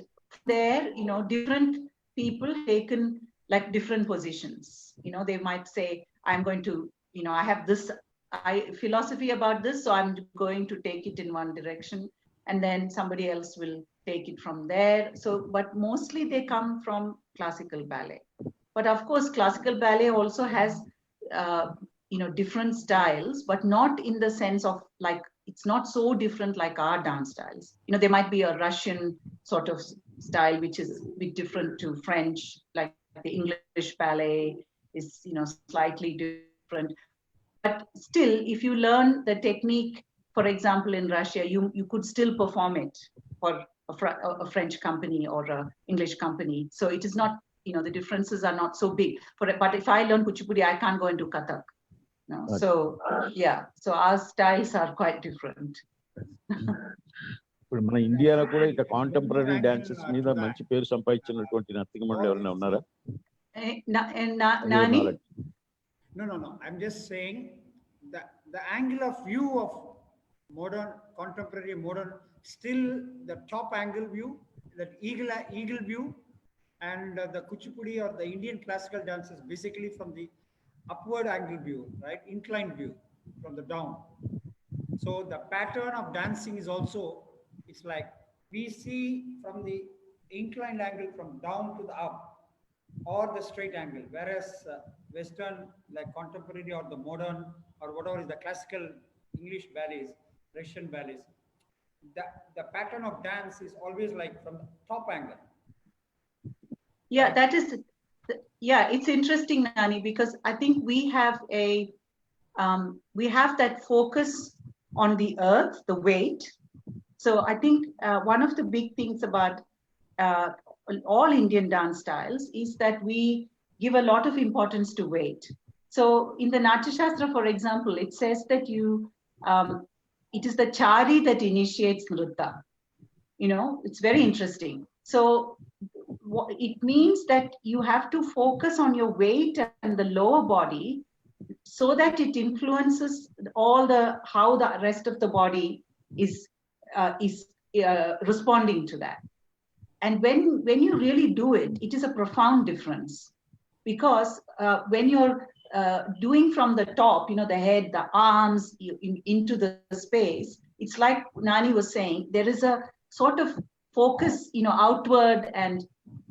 there, different people taken like different positions. They might say, I'm going to, I have this philosophy about this, so I'm going to take it in one direction, and then somebody else will take it from there. So, but mostly they come from classical ballet. But of course, classical ballet also has, different styles, but not in the sense of like, it's not so different like our dance styles. There might be a Russian sort of style, which is a bit different to French, like the English ballet is, slightly different. But still, if you learn the technique, for example, in Russia, you could still perform it for a French company or an English company. So it is not, the differences are not so big. But if I learn Kuchipudi, I can't go into Kathak. So yeah, so our styles are quite different. ఇప్పుడు మన ఇండియాలో కూడా ఇక contemporary dances మీద మంచి పేరు సంపాదించినటువంటి నర్తకిమణులు ఎవరైనా ఉన్నారా? Nani? No. I'm just saying that the angle of view of modern, contemporary, modern, still the top angle view, that eagle view, and the Kuchipudi or the Indian classical dance is basically from the upward angle view, right? Inclined view from the down. So the pattern of dancing is also, it's like we see from the inclined angle from down to the up, or the straight angle, whereas Western, like contemporary or the modern or whatever is the classical English ballets, Russian ballets, the pattern of dance is always like from the top angle. Yeah, that is, it's interesting, Nani, because I think we have that focus on the earth, the weight. So I think one of the big things about all Indian dance styles is that we give a lot of importance to weight. So in the Natya Shastra, for example, it says that it is the chari that initiates nritta. It's very interesting. So it means that you have to focus on your weight and the lower body so that it influences how the rest of the body is responding to that. And when you really do it, it is a profound difference, because when you're doing from the top, the head, the arms into the space, it's like Nani was saying, there is a sort of focus, outward and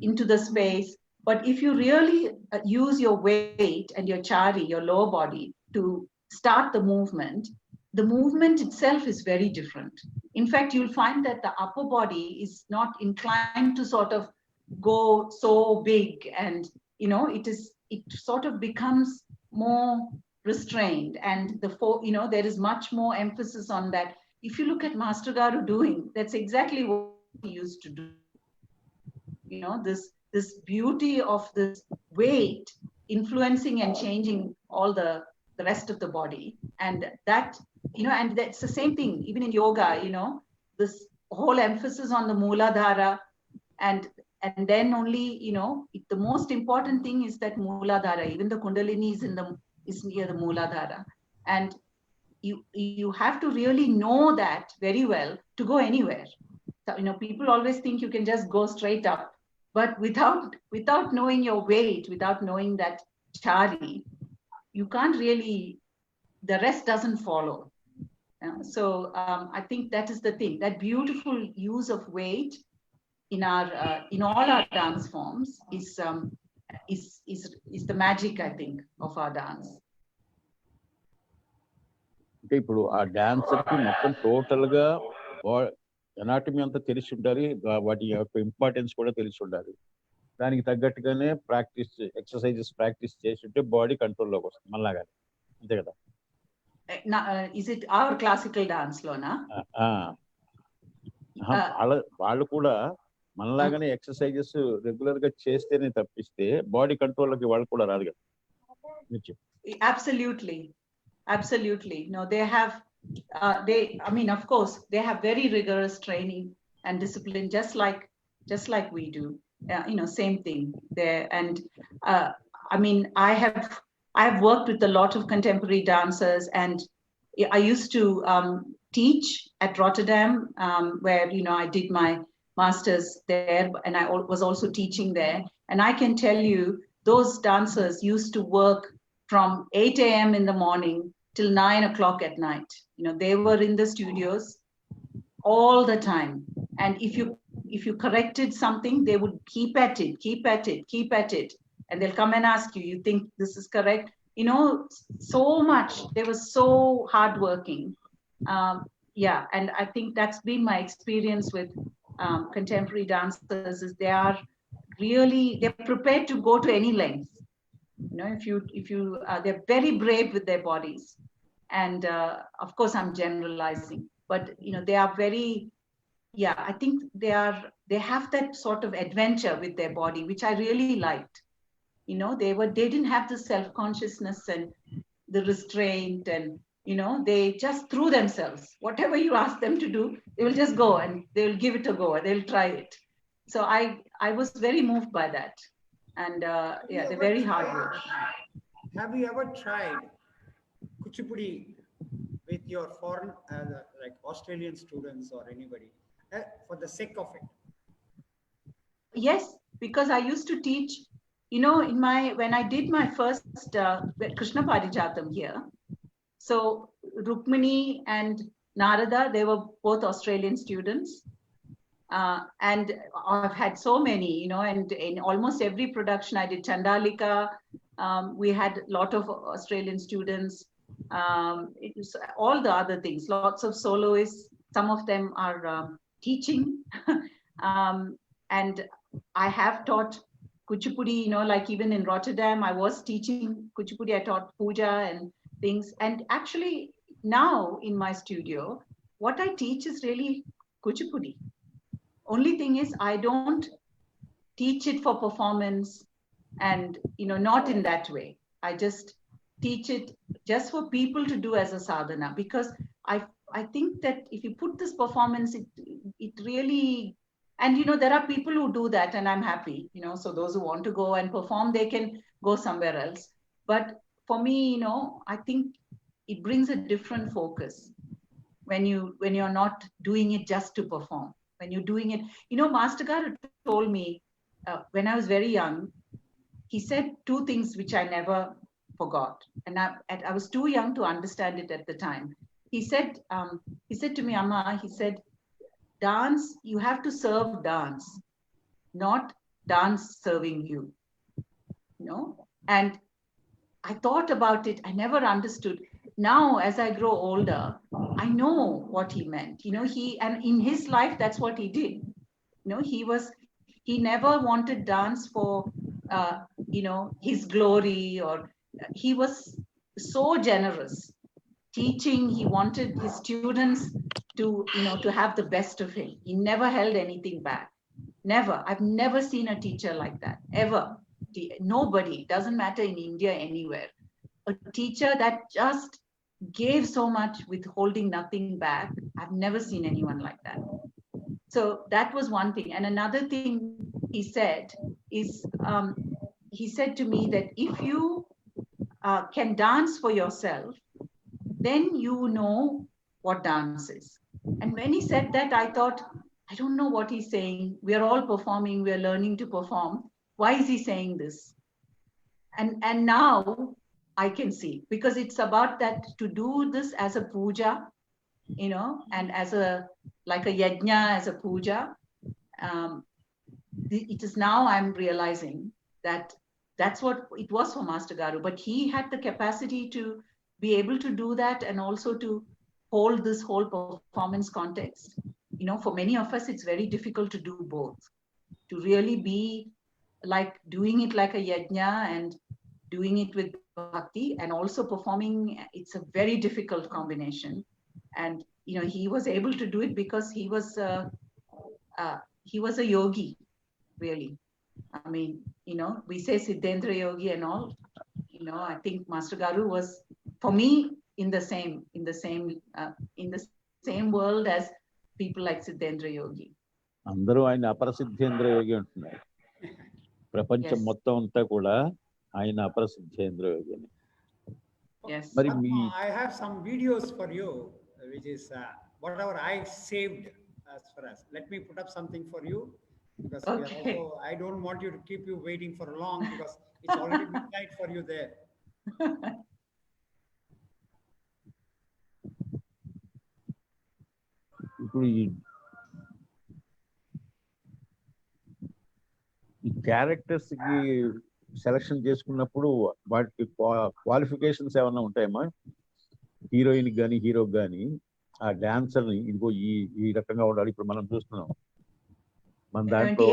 into the space. But if you really use your weight and your chari, your lower body, to start the movement itself is very different. In fact, you'll find that the upper body is not inclined to sort of go so big, and it sort of becomes more restrained, and there is much more emphasis on that. If you look at Master Garu doing, that's exactly what he used to do. This beauty of this weight influencing and changing all the rest of the body, and that and that's the same thing even in yoga. This whole emphasis on the Mooladhara, and then only the most important thing is that Mooladhara, even the Kundalini is near the Mooladhara, and you have to really know that very well to go anywhere. So, people always think you can just go straight up, but without knowing your weight, without knowing that chari, you can't really, the rest doesn't follow. So I think that is the thing, that beautiful use of weight in our in all our dance forms is the magic, I think, of our dance. అంటే ఇప్పుడు ఆ dancer కి మొత్తం total గా anatomy అంతా తెలిసి ఉండాలి, వాటి యొక్క ఇంపార్టెన్స్ కూడా తెలిసి ఉండాలి. దానికి తగ్గట్టుగానే ప్రాక్టీస్ ఎక్సర్సైజెస్ ప్రాక్టీస్ చేసి ఉంటే బాడీ కంట్రోల్లోకి వస్తుంది మళ్ళాగానే, అంతే కదా? Is it our classical dance లోనా? వాళ్ళు కూడా మనలాగానే ఎక్సర్సైజెస్ రెగ్యులర్ గా చేస్తేనే తప్పిస్తే బాడీ కంట్రోల్లోకి వాళ్ళు కూడా రాదు కదా. Absolutely. No, they have, I mean, of course, they have very rigorous training and discipline, just like we do. Same thing there. And I mean, I have worked with a lot of contemporary dancers, and I used to teach at Rotterdam, where I did my master's there, and I was also teaching there. And I can tell you, those dancers used to work from 8 a.m. in the morning till 9 o'clock at night. They were in the studios all the time. And if you corrected something, they would keep at it. And they'll come and ask you, you think this is correct? So much. They were so hardworking. Yeah, and I think that's been my experience with contemporary dancers, is they're prepared to go to any length. If you they're very brave with their bodies. And of course I'm generalizing, but they are very, I think they have that sort of adventure with their body, which I really liked. They didn't have the self-consciousness and the restraint, and they just threw themselves. Whatever you ask them to do, they will just go and they will give it a go. They'll try it. So I was very moved by that. And they're very hard work. Have you ever tried Kuchipudi with your foreign, like Australian students or anybody, for the sake of it? Yes, because I used to teach, when I did my first Krishna Parijatam here. So Rukmini and Narada, they were both Australian students. And I've had so many, and in almost every production I did Chandalika, we had a lot of Australian students. It was all the other things, lots of soloists. Some of them are teaching. And I have taught Kuchipudi, like even in Rotterdam, I was teaching Kuchipudi. I taught puja and things. And actually now in my studio, what I teach is really Kuchipudi. Only thing is, I don't teach it for performance, and not in that way. I just teach it just for people to do as a sadhana, because I think that if you put this performance, it really, and there are people who do that, and I'm happy. So those who want to go and perform, they can go somewhere else. But for me, I think it brings a different focus when you're not doing it just to perform. When you're doing it, Master Garu told me when I was very young, he said two things which I never forgot, and I was too young to understand it at the time. He said to me, Amma, he said, dance, you have to serve dance, not dance serving you. And I thought about it. I never understood. Now, as I grow older, I know what he meant. And in his life, that's what he did. He never wanted dance for, his glory, or he was so generous. Teaching, he wanted his students to have the best of him. He never held anything back. Never. I've never seen a teacher like that, ever. Nobody, doesn't matter in India, anywhere. A teacher that just gave so much with holding nothing back. I've never seen anyone like that. So that was one thing. And another thing he said is, he said to me that if you can dance for yourself, then you know what dance is. And when he said that, I thought, I don't know what he's saying. We are all performing. We are learning to perform. Why is he saying this? And now I can see, because it's about that, to do this as a puja, you know, and as a, like a yajna, as a puja. It is now I'm realizing that that's what it was for Master Garu, but he had the capacity to be able to do that and also to hold this whole performance context. You know, for many of us, it's very difficult to do both, to really be like doing it like a yajna and doing it with bhakti and also performing. It's a very difficult combination. And, you know, he was able to do it because he was a yogi, really. I mean, you know, we say Siddhendra Yogi and all, you know, I think Master Garu was, for me, in the same world as people like Siddhendra Yogi. అందరూ ఆయన అపరసిద్ధేంద్ర యోగి అంటున్నారు. ప్రపంచం మొత్తం అంతా కూడా ఆయన అపరసిద్ధేంద్ర యోగి అని. Yes. మరి I have some videos for you, which is whatever I saved as far as. Let me put up something for you, because I don't want you to keep you waiting for long, because it's already midnight for you there. ఇప్పుడు ఈ characters కి selection చేసుకున్నప్పుడు వాటి qualifications ఏమన్నా ఉంటాయమ్మా? Heroine కానీ హీరోకి కానీ ఆ డాన్సర్ ని ఇదిగో ఈ రకంగా ఉండాలి. ఇప్పుడు మనం చూస్తున్నాం మన దాంట్లో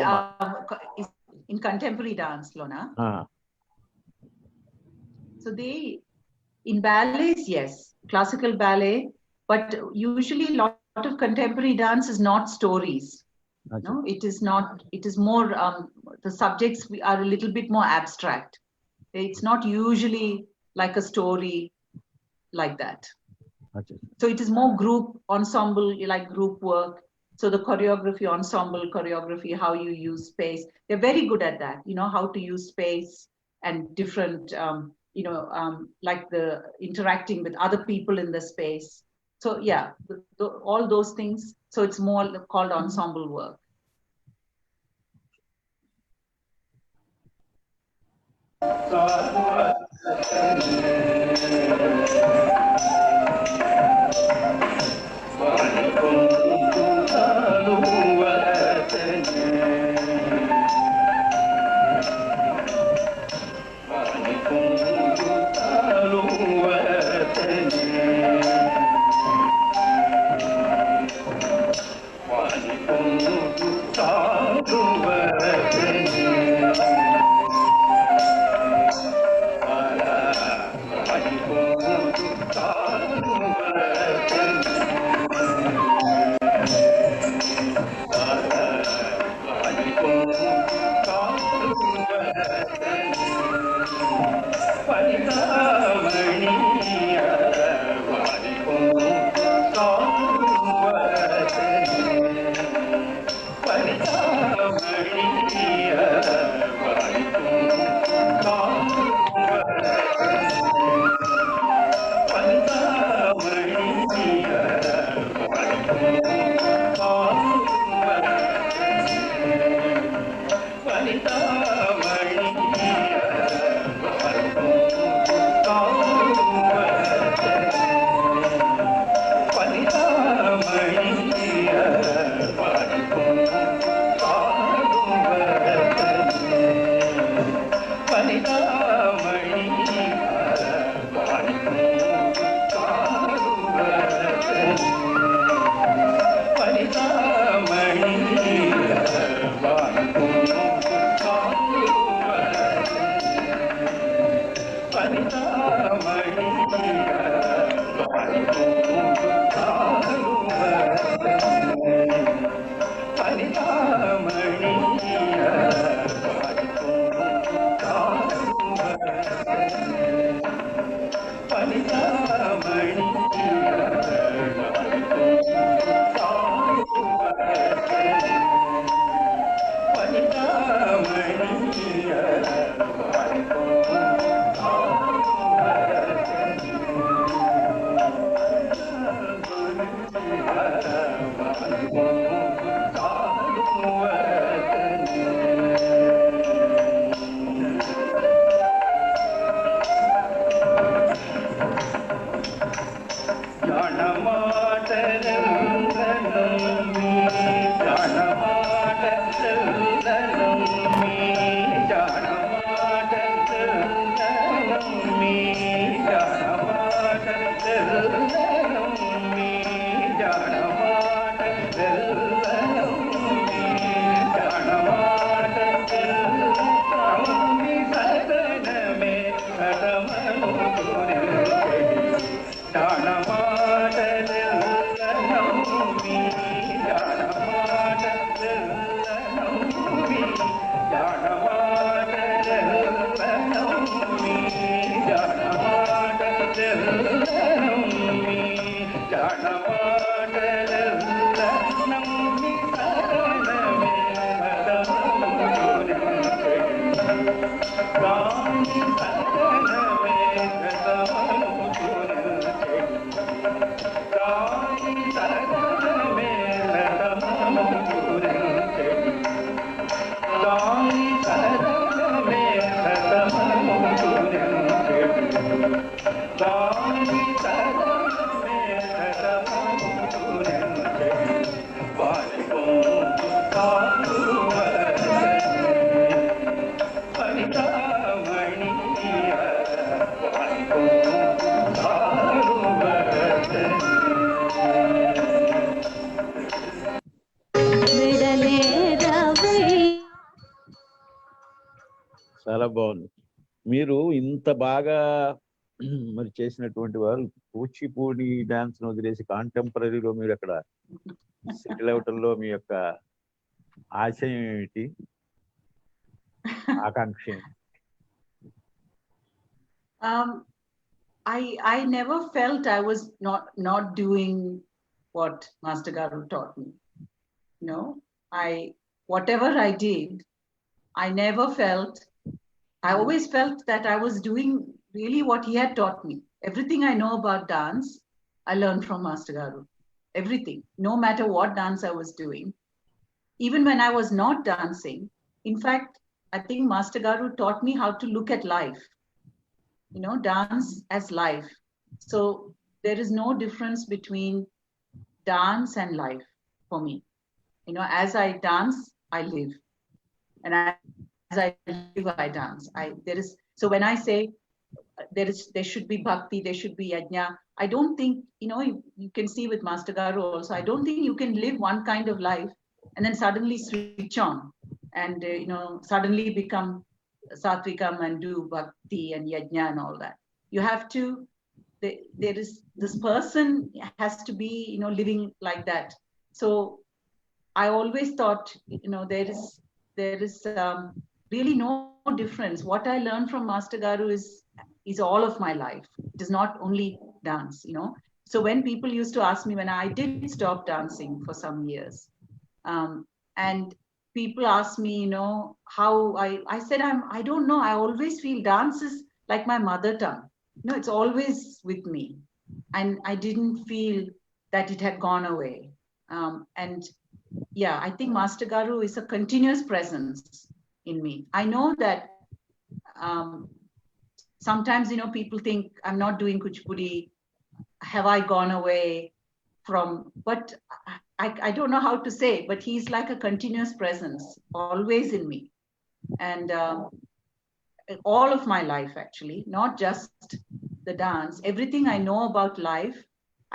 in contemporary dance lona. So they, in ballets, yes, classical ballet, but usually a lot of contemporary dance is not stories. No, it is not. It is more, the subjects are a little bit more abstract. It's not usually like a story like that. So it is more group ensemble, like group work. So the choreography, ensemble choreography, how you use space, they're very good at that. You know, how to use space and different, like the interacting with other people in the space. So yeah, all those things. So it's more called ensemble work. చాలా బాగుంది. మీరు ఇంత బాగా మరి చేసినటువంటి వారు Kuchipudi dance వదిలేసి కాంటెంపరీలో మీరు అక్కడ సెటిల్ అవటంలో మీ యొక్క ఆశయం ఏమిటి, ఆకాంక్ష? I never felt I was not doing what Master Garu taught me. No, whatever I did, I never felt. I always felt that I was doing really what he had taught me. Everything I know about dance, I learned from Master Garu. Everything, no matter what dance I was doing. Even when I was not dancing, in fact, I think Master Garu taught me how to look at life. You know, dance as life. So there is no difference between dance and life for me. You know, as I dance, I live. And as I live, I dance. So when I say there should be bhakti, there should be yajna, I don't think, you know, you can see with Master Garu also, I don't think you can live one kind of life and then suddenly switch on and, you know, suddenly become Satvikam and do bhakti and yajna and all that. You have to, there is, this person has to be, you know, living like that. So I always thought, you know, there is really no difference. What I learned from Master Garu is all of my life. It is not only dance, you know. So when people used to ask me, when I did stop dancing for some years, and people ask me, you know, how I said, I don't know. I always feel dance is like my mother tongue. You know, it's always with me. And I didn't feel that it had gone away. And yeah, I think Master Garu is a continuous presence in me. I know that sometimes, you know, people think I'm not doing Kuchipudi. Have I gone away from, but I don't know how to say, but he's like a continuous presence, always in me. And all of my life, actually, not just the dance, everything I know about life,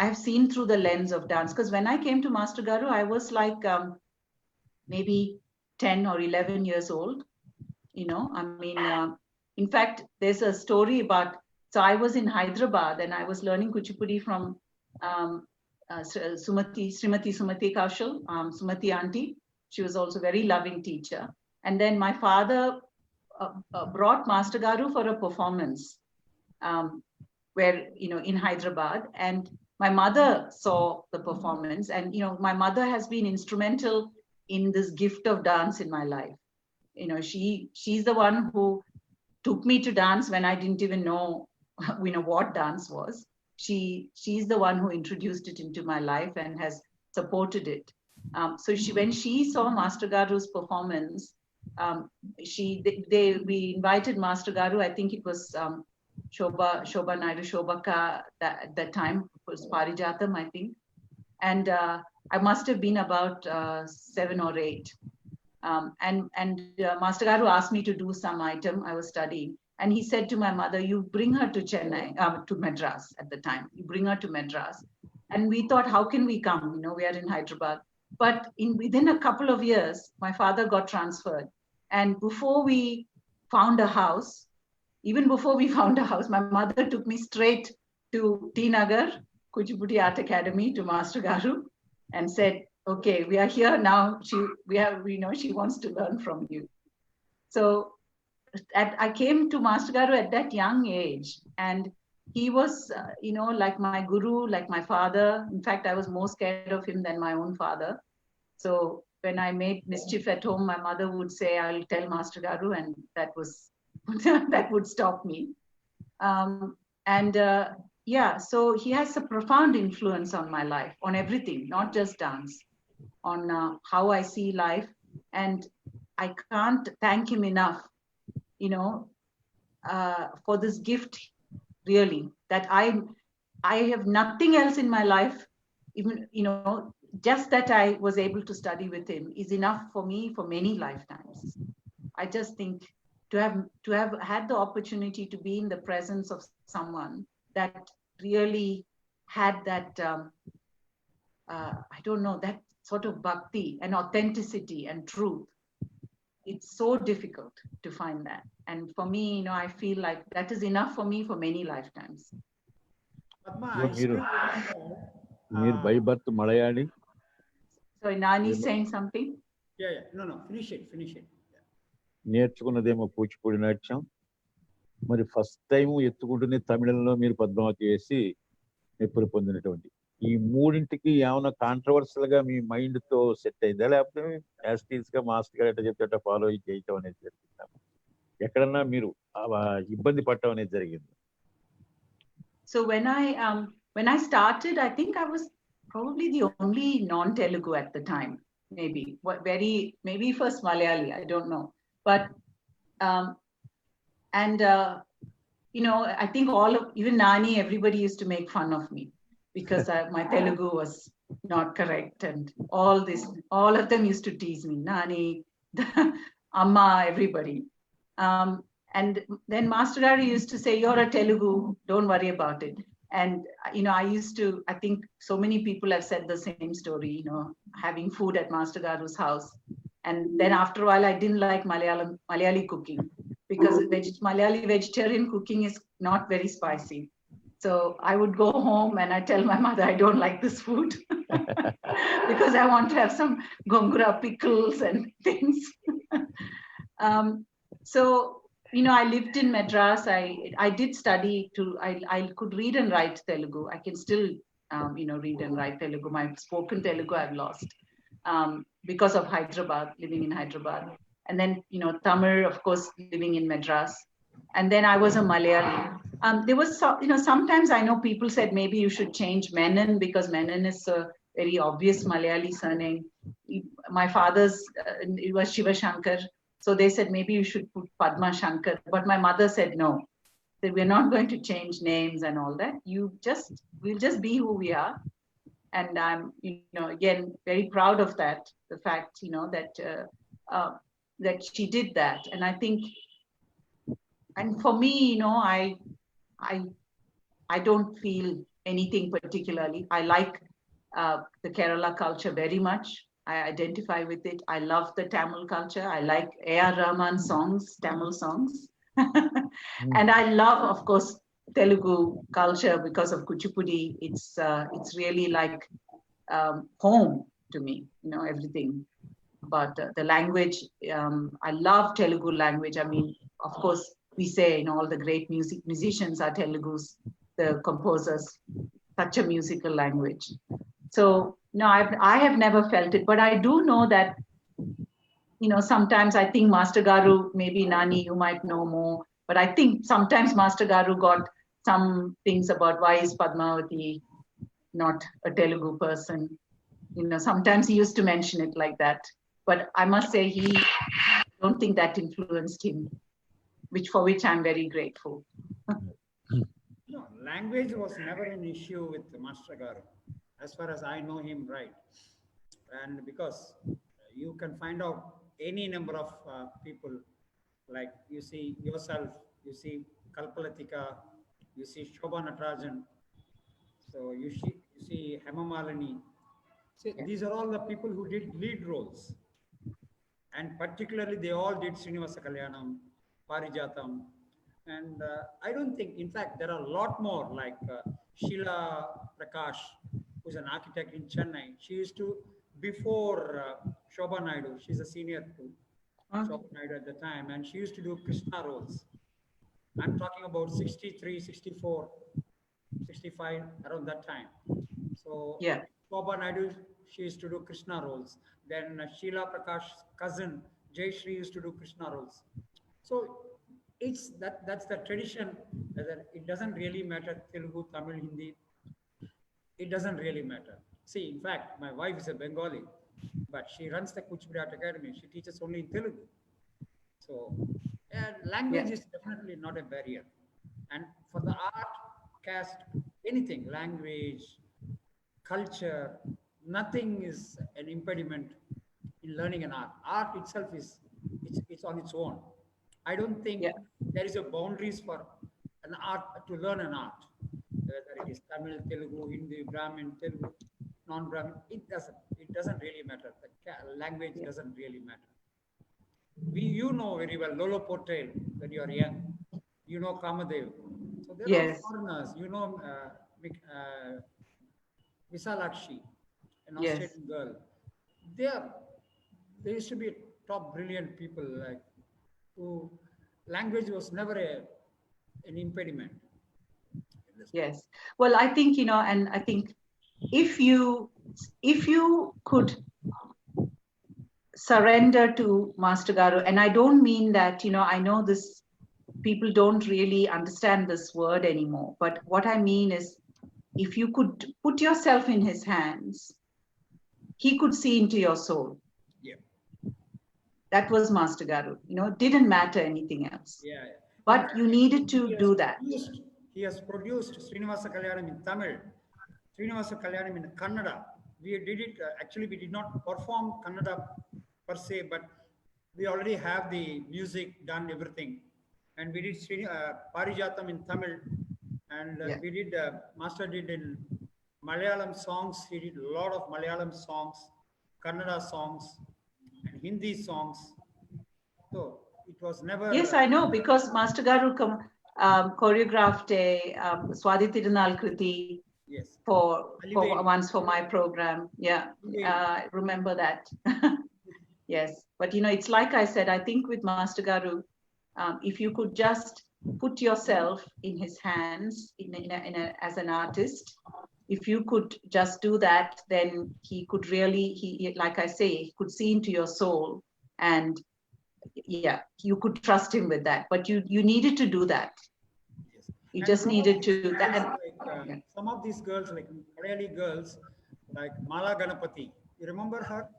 I have seen through the lens of dance. Because when I came to Master Garu, I was like maybe 10 or 11 years old. You know, I mean, in fact, there's a story about, so I was in Hyderabad and I was learning Kuchipudi from Srimati Sumati Kaushal, Sumati auntie. She was also a very loving teacher. And then my father brought Master Garu for a performance where, you know, in Hyderabad. And my mother saw the performance. And, you know, my mother has been instrumental in this gift of dance in my life. You know, she's the one who took me to dance when I didn't even know, you know, what dance was. She's the one who introduced it into my life and has supported it. So when she saw Master Garu's performance, we invited Master Garu. I think it was Shobha Naidu, Shobhaka, at that time was Parijatam, I think. And I must have been about 7 or 8. Master Garu asked me to do some item I was studying. And he said to my mother, you bring her to Chennai, to Madras at the time. You bring her to Madras. And we thought, how can we come? You know, we are in Hyderabad. But within a couple of years, my father got transferred. And before we found a house, even before we found a house, my mother took me straight to T Nagar, Kuchipudi Art Academy, to Master Garu, and said, okay, we are here now. We know she wants to learn from you. So I came to Master Garu at that young age, and he was, like my guru, like my father. In fact, I was more scared of him than my own father. So when I made mischief at home, my mother would say, I'll tell Master Garu, and that was that would stop me. So he has a profound influence on my life, on everything, not just dance, on how I see life. And I can't thank him enough, for this gift, really, that I have nothing else in my life, even, just that I was able to study with him is enough for me for many lifetimes. I just think to have had the opportunity to be in the presence of someone that really had that, that sort of bhakti and authenticity and truth. It's so difficult to find that. And for me, I feel like that is enough for me for many lifetimes. Padma, Mir by birth Malayali. So Nani is saying something? Yeah. No. Finish it. నేర్చుకున్నదేమో Kuchipudi నాట్యం, మరి first time ఎత్తుకుంటూనే తమిళంలో మీరు పద్మావతి వేసి మెప్పులు పొందినటువంటి ఈ మూడింటికి ఏమైనా controversial గా మీ మైండ్ తో సెట్ అయిందా, లేకపోతే యాస్టీస్ గా మాస్టర్ గారు ఎట్లా చెప్తే ఫాలో చేయటం అనేది జరిగిందా? ఎక్కడన్నా మీరు ఇబ్బంది పడటం అనేది జరిగింది? So when I started, I think I was probably the only non-Telugu at the time, maybe first Malayali, I don't know. But, I think even Nani, everybody used to make fun of me because my Telugu was not correct. And all of them used to tease me, Nani, Amma, everybody. And then Master Garu used to say, you're a Telugu, don't worry about it. And, I think so many people have said the same story, having food at Master Garu's house. And then after a while, I didn't like Malayali cooking because Malayali vegetarian cooking is not very spicy. So I would go home and I tell my mother, I don't like this food because I want to have some gongura pickles and things. I lived in Madras. I did study I could read and write Telugu. I can still, read and write Telugu. My spoken Telugu I've lost. Because of Hyderabad, living in Hyderabad. And then, Tamil, of course, living in Madras. And then I was a Malayali. There was, sometimes I know people said maybe you should change Menon because Menon is a very obvious Malayali surname. My father's, it was Shiva Shankar. So they said maybe you should put Padma Shankar. But my mother said no, that we're not going to change names and all that. We'll just be who we are. And I'm, again, very proud of that, the fact, that she did that. And I think, and for me, I don't feel anything particularly. I like the Kerala culture very much. I identify with it. I love the Tamil culture. I like A.R. Rahman songs, Tamil songs. And I love, of course, Telugu culture because of Kuchipudi. It's really like home to me, everything. But the language, I love Telugu language. I mean, of course, we say, all the great musicians are Telugus, the composers, such a musical language. So, no, I have never felt it, but I do know that, sometimes I think Master Garu, maybe Nani, you might know more, but I think sometimes Master Garu got some things about why is Padmavati not a Telugu person. Sometimes he used to mention it like that. But I must say, I don't think that influenced him, for which I'm very grateful. No, language was never an issue with Master Garu, as far as I know him, right? And because you can find out any number of people, like you see yourself, you see Kalpalatika, you see Shobha Natarajan, so you see Hema Malini. See, these are all the people who did lead roles. And particularly they all did Srinivasa Kalyanam, Parijatam. And I don't think, in fact, there are a lot more like Sheila Prakash, who's an architect in Chennai. She used to, before Shobha Naidu, she's a senior to Shobha Naidu at the time, and she used to do Krishna roles. I'm talking about 63, 64, 65, around that time. So Yeah. Shobha Naidu, she used to do Krishna roles. Then Sheila Prakash's cousin, Jay Shri, used to do Krishna roles. So it's that's the tradition. That it doesn't really matter Telugu, Tamil, Hindi. It doesn't really matter. See, in fact, my wife is a Bengali, but she runs the Kuchibudi Art Academy. She teaches only in Telugu. So language is definitely not a barrier. And for the art, caste, anything, language, culture, nothing is an impediment in learning an art. Art itself is it's on its own. I don't think there is a boundaries for an art to learn an art, whether it is Tamil, Telugu, Hindi, Brahmin, Telugu, non-Brahmin. It doesn't really matter. The language doesn't really matter. You know very well Lolo Portail when you are young. You know Kamadev. So there are foreigners. You know Visalakshi, an Australian girl. They used to be top brilliant people, like who language was never an impediment. Yes. Well, I think, and I think if you could surrender to Master Garu, and I don't mean that, I know this, people don't really understand this word anymore, but what I mean is, if you could put yourself in his hands, he could see into your soul. Yeah. That was Master Garu. Didn't matter anything else. Yeah. But you needed to do that. He has produced Srinivasa Kalyanam in Tamil, Srinivasa Kalyanam in Kannada. We did it, actually we did not perform Kannada per se, but we already have the music done, everything. And we did Parijatam in Tamil, and we did, Master did in Malayalam songs. He did a lot of Malayalam songs, Kannada songs, and Hindi songs. So it was never. Yes, I know, because Master Garu choreographed a Swati Tirunal Kriti for once for my program. Yeah, I remember that. Yes, but it's like I said, I think with Master Garu, if you could just put yourself in his hands as an artist, if you could just do that, then he could really, like I say, he could see into your soul, and you could trust him with that. But you needed to do that. Yes. You just needed to. Some of these girls, like Malayali girls, like Mala Ganapati, you remember her?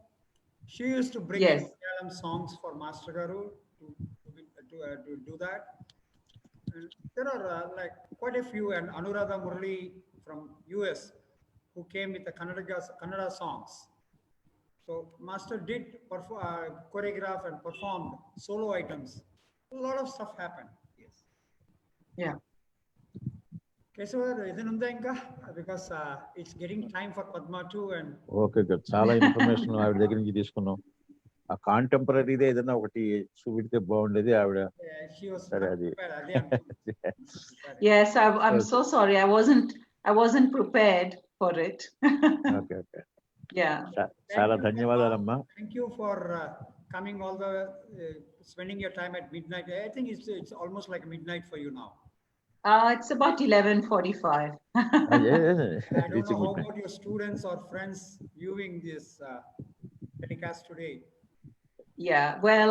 She used to bring in Malayalam songs for Master Garu to do that. And there are like quite a few, and Anuradha Murali from US who came with the Kannada songs. So Master did choreograph and performed solo items. A lot of stuff happened. Yes. Yeah. Kesava, because it's getting time for Padma too, and okay, good. Chala information ఆవిడ దగ్గర నుంచి తీసుకున్నాం. ఆ కాంటెంపరీదే ఏదైనా ఒకటి చూపిడితే బాగుండేది ఆవిడ. సరే అది. Yes, I'm so sorry. I wasn't prepared for it. Okay. Yeah. చాలా ధన్యవాదాలమ్మా. Thank you for coming all the spending your time at midnight. I think it's almost like midnight for you now. It's about 11:45. I don't know how about your students or friends viewing this telecast today. Yeah, well,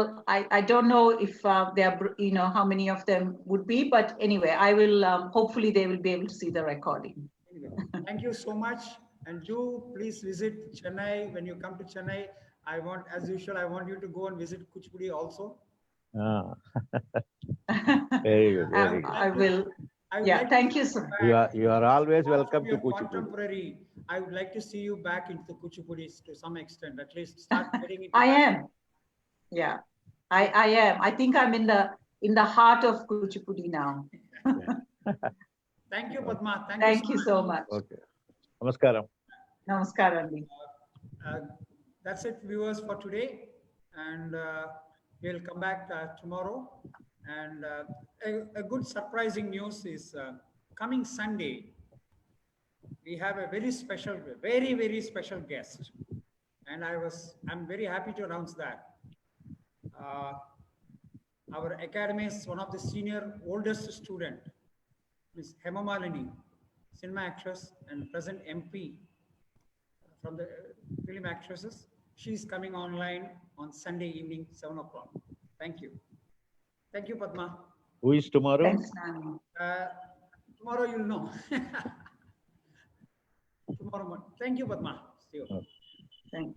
I don't know if there are, how many of them would be, but anyway, I will, hopefully they will be able to see the recording. Anyway, thank you so much. And do please visit Chennai. When you come to Chennai, as usual, I want you to go and visit Kuchipudi also. Very good. I will. I would Yeah, like thank to you, see sir. back. You are always Apart welcome from to your Kuchipudi. contemporary, I would like to see you back into the Kuchipudis to some extent, at least start getting into I that. am. Yeah, I am. I think I'm in the heart of Kuchipudi now. Thank you, Padma. Thank you so much. Okay. Namaskaram. Namaskaram. Uh, that's it, viewers, for today. And we'll come back tomorrow. And a good surprising news is coming Sunday, we have a very special, very, very special guest. And I'm very happy to announce that. Our academy's one of the senior oldest student, Ms. Hema Malini, cinema actress and present MP from the film actresses. She's coming online on Sunday evening, 7 o'clock. Thank you. Thank you, Padma. Who is tomorrow? Thanks, Nani. Tomorrow you'll know. Tomorrow morning. Thank you, Padma. See you. Thank you.